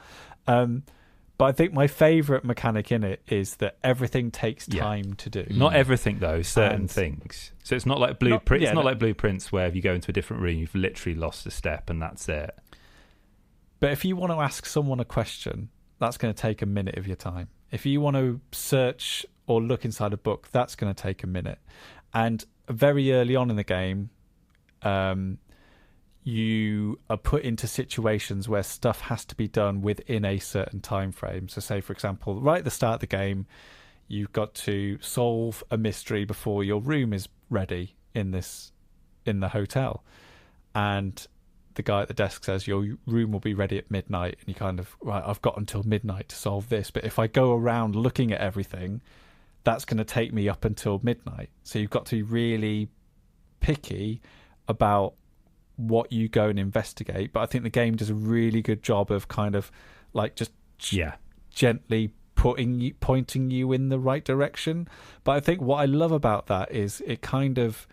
But I think my favourite mechanic in it is that everything takes time to do. Not everything, though. Certain things. So it's not like blueprint. It's not like blueprints where if you go into a different room, you've literally lost a step and that's it. But if you want to ask someone a question, that's going to take a minute of your time. If you want to search or look inside a book, that's going to take a minute. And very early on in the game, you are put into situations where stuff has to be done within a certain time frame. So say, for example, right at the start of the game, you've got to solve a mystery before your room is ready in the hotel. And the guy at the desk says your room will be ready at midnight, and you kind of, right, I've got until midnight to solve this. But if I go around looking at everything, that's going to take me up until midnight. So you've got to be really picky about what you go and investigate. But I think the game does a really good job of kind of like just gently pointing you in the right direction. But I think what I love about that is it kind of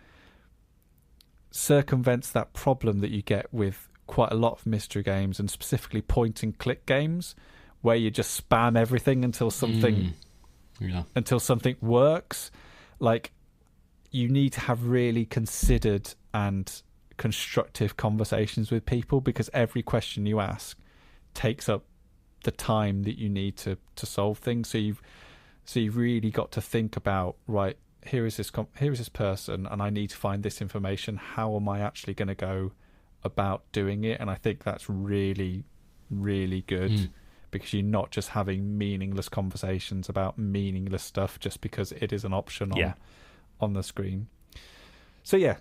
circumvents that problem that you get with quite a lot of mystery games, and specifically point and click games, where you just spam everything until something works. Like, you need to have really considered and constructive conversations with people, because every question you ask takes up the time that you need to solve things. So you've really got to think about, right, here is this person, and I need to find this information. How am I actually going to go about doing it? And I think that's really, really good, because you're not just having meaningless conversations about meaningless stuff just because it is an option on the screen. So yeah.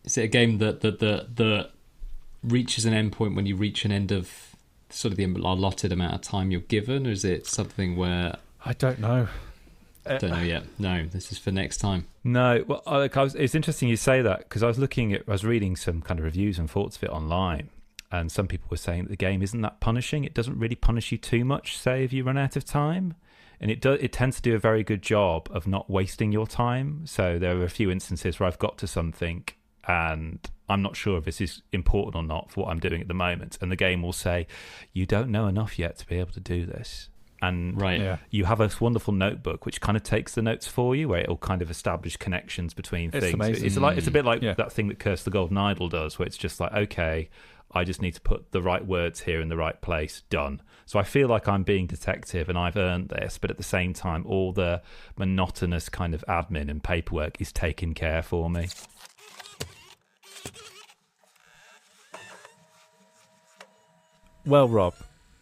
Is it a game that reaches an end point when you reach an end of sort of the allotted amount of time you're given, or is it something where... I don't know. Don't know yet. No, this is for next time. No, well, it's interesting you say that, because I was reading some kind of reviews and thoughts of it online, and some people were saying that the game isn't that punishing. It doesn't really punish you too much, say, if you run out of time. And it tends to do a very good job of not wasting your time. So there are a few instances where I've got to something and I'm not sure if this is important or not for what I'm doing at the moment. And the game will say, you don't know enough yet to be able to do this. And you have a wonderful notebook which kind of takes the notes for you, where it'll kind of establish connections between things. Amazing. It's a bit like that thing that Curse the Golden Idol does, where it's just like, okay, I just need to put the right words here in the right place, done. So I feel like I'm being detective and I've earned this, but at the same time, all the monotonous kind of admin and paperwork is taken care for me. Well, Rob,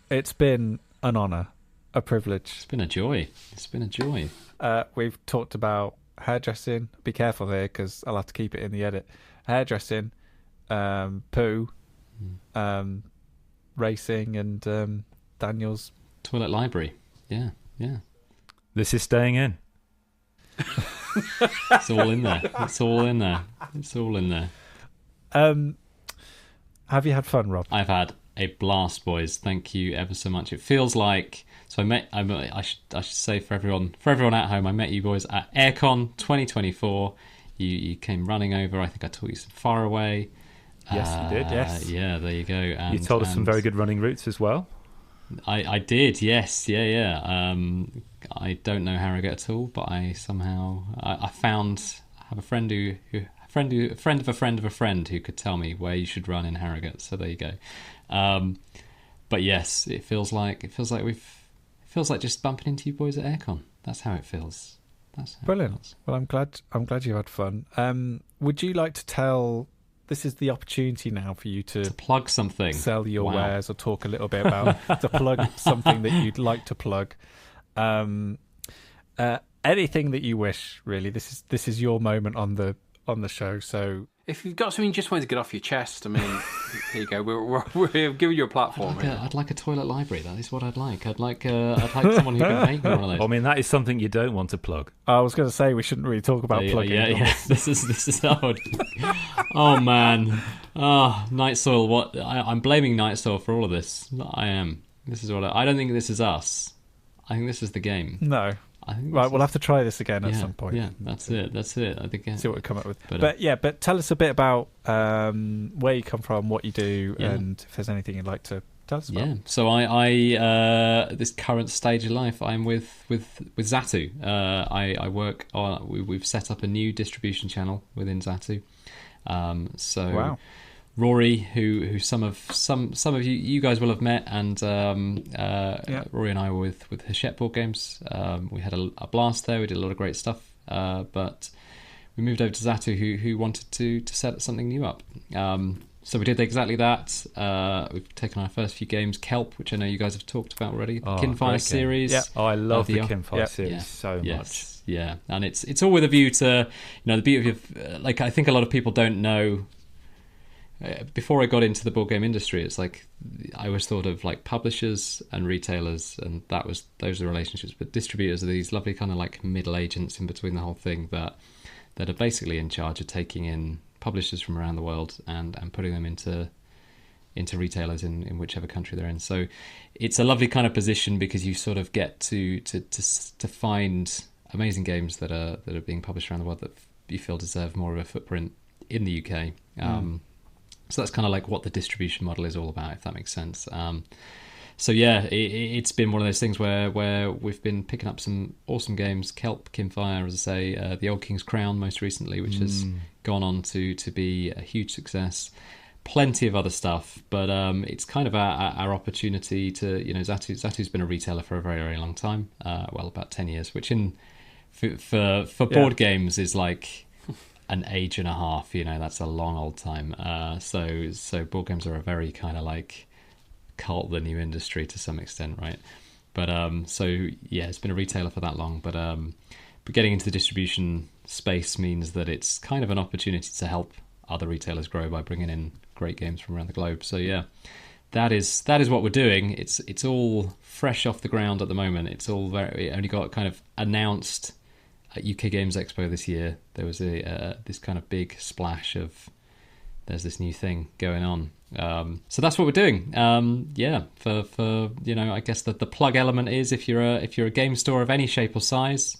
it's been an honour, a privilege. It's been a joy. It's been a joy. We've talked about hairdressing. Be careful here because I'll have to keep it in the edit. Hairdressing, poo, racing, and Daniel's toilet library. Yeah. This is staying in. It's all in there. It's all in there. Have you had fun, Rob? I've had a blast, boys. Thank you ever so much. It feels like I should say for everyone at home, I met you boys at AirCon 2024. You came running over. I think I taught you some far away. Yes, you did. Yes. Yeah, there you go. And, you told us some very good running routes as well. I did. Yes. Yeah. I don't know Harrogate at all, but I somehow I have a friend who a friend of a friend of a friend who could tell me where you should run in Harrogate. So there you go. But yes, it feels like just bumping into you boys at AirCon. That's how it feels. Brilliant. Well, I'm glad you had fun. Would you like to tell? This is the opportunity now for you to plug something, sell your wares, or talk a little bit about to plug something that you'd like to plug. Anything that you wish, really. This is your moment on the show. So if you've got something you just wanted to get off your chest, I mean, here you go. We're giving you a platform. I'd like a toilet library. That is what I'd like. I'd like someone who can make me one of those. I mean, that is something you don't want to plug. I was going to say we shouldn't really talk about plugging. Yeah. This is odd. Oh man. Night Soil. What? I'm blaming Night Soil for all of this. I am. This is what I don't think this is us. I think this is the game. No. Right, we'll have to try this again at some point. Yeah, that's it. I think. See what we come up with. But tell us a bit about where you come from, what you do, and if there's anything you'd like to tell us about. Yeah. So I this current stage of life, I'm with Zatu. I work on. We've set up a new distribution channel within Zatu. Wow. Rory, who some of you guys will have met, and Rory and I were with Hachette Board Games. We had a blast there. We did a lot of great stuff, but we moved over to Zatu, who wanted to set something new up. So we did exactly that. We've taken our first few games, Kelp, which I know you guys have talked about already, the Kinfire series. Yeah. Oh, I love the Kinfire series so much. Yeah, and it's all with a view to, the beauty of, I think a lot of people don't know. Before I got into the board game industry, it's like I always thought of like publishers and retailers, and those are relationships. But distributors are these lovely kind of like middle agents in between the whole thing that are basically in charge of taking in publishers from around the world and putting them into retailers in whichever country they're in. So it's a lovely kind of position because you sort of get to find amazing games that are being published around the world that you feel deserve more of a footprint in the UK. So that's kind of like what the distribution model is all about, if that makes sense. So yeah, it's been one of those things where we've been picking up some awesome games. Kelp, Kinfire, as I say, the Old King's Crown most recently, which has gone on to be a huge success. Plenty of other stuff, but it's kind of our opportunity to, Zatu's been a retailer for a very, very long time, about 10 years, which for board games is like an age and a half. That's a long old time. So board games are a very kind of like cult the new industry to some extent, right? But it's been a retailer for that long, but getting into the distribution space means that it's kind of an opportunity to help other retailers grow by bringing in great games from around the globe. So yeah, that is what we're doing. It's all fresh off the ground at the moment. It's all it only got kind of announced at UK Games Expo this year. There was this kind of big splash of there's this new thing going on. So that's what we're doing. For I guess that the plug element is if you're a game store of any shape or size,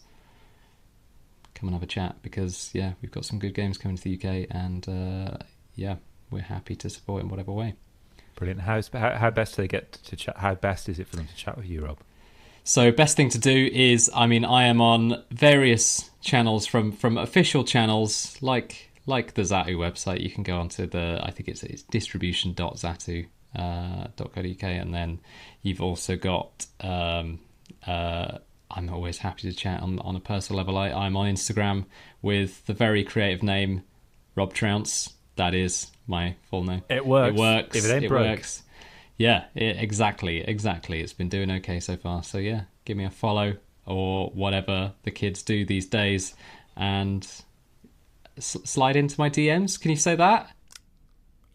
come and have a chat because we've got some good games coming to the UK, and we're happy to support in whatever way. Brilliant. How best do they get to chat? How best is it for them to chat with you, Rob? So best thing to do is, I am on various channels from official channels like the Zatu website. You can go onto I think it's distribution.zatu.co.uk, and then you've also got I'm always happy to chat on a personal level. I'm on Instagram with the very creative name Rob Trounce. That is my full name. It works. It works. If it ain't broke. Works. Yeah, exactly. It's been doing okay so far. So yeah, give me a follow or whatever the kids do these days, and slide into my DMs. Can you say that?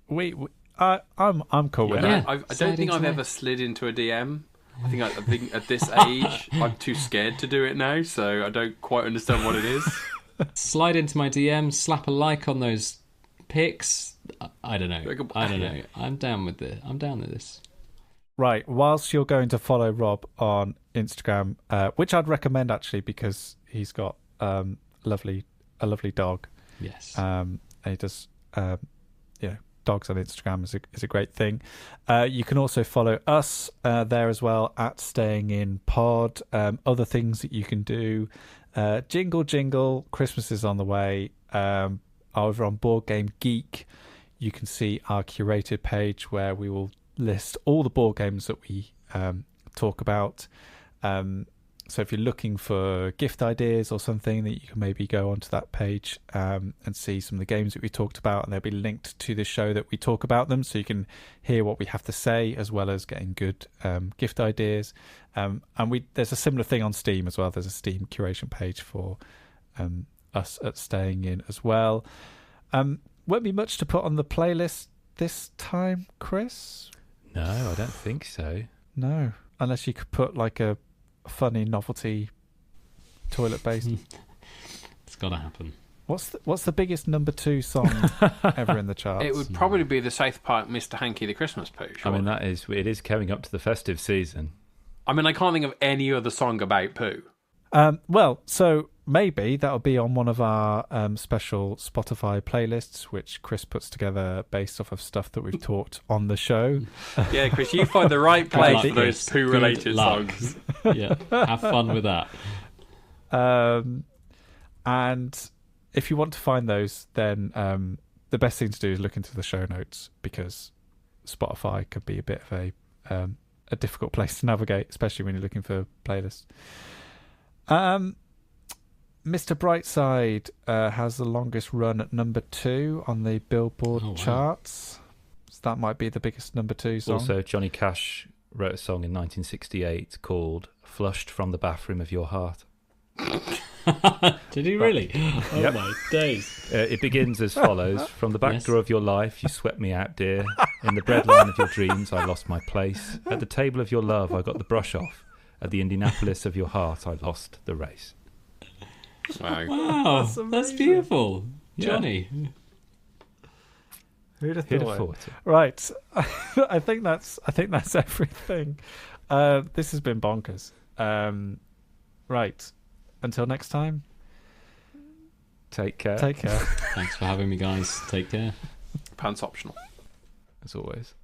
I'm cool with Yeah. that. I don't think I've ever slid into a DM. I think at this age, I'm too scared to do it now, so I don't quite understand what it is. Slide into my DMs, slap a like on those pics. I don't know. I'm down with this. Right, whilst you're going to follow Rob on Instagram, which I'd recommend actually because he's got a lovely dog. Yes. And he does, dogs on Instagram is a great thing. You can also follow us there as well at Staying In Pod. Other things that you can do. Jingle, Christmas is on the way. Over on Board Game Geek, you can see our curated page where we will list all the board games that we talk about. So if you're looking for gift ideas or something, that you can maybe go onto that page and see some of the games that we talked about, and they'll be linked to the show that we talk about them, so you can hear what we have to say as well as getting good gift ideas. And there's a similar thing on Steam as well. There's a Steam curation page for us at Staying In as well. Won't be much to put on the playlist this time, Chris? No, I don't think so. No, unless you could put like a funny novelty toilet based. It's got to happen. What's the biggest number 2 song ever in the charts? It would probably be the South Park Mr. Hanky the Christmas Poo. I mean, it is coming up to the festive season. I mean, I can't think of any other song about poo. Well, so maybe that'll be on one of our special Spotify playlists, which Chris puts together based off of stuff that we've talked on the show. Yeah, Chris, you find the right place for those poo-related songs. Yeah, have fun with that. And if you want to find those, then the best thing to do is look into the show notes, because Spotify can be a bit of a difficult place to navigate, especially when you're looking for playlists. Mr. Brightside has the longest run at number 2 on the Billboard charts. So that might be the biggest number 2 song. Also, Johnny Cash wrote a song in 1968 called "Flushed from the Bathroom of Your Heart." Did he really? Oh my days. It begins as follows. From the back door of your life, you swept me out, dear. In the breadline of your dreams, I lost my place. At the table of your love, I got the brush off. At the Indianapolis of your heart, I lost the race. Wow, that's beautiful, Johnny. Who'd have Who'd thought? have thought it? Right, I think that's everything. This has been bonkers. Right, until next time. Take care. Take care. Thanks for having me, guys. Take care. Pants optional. As always.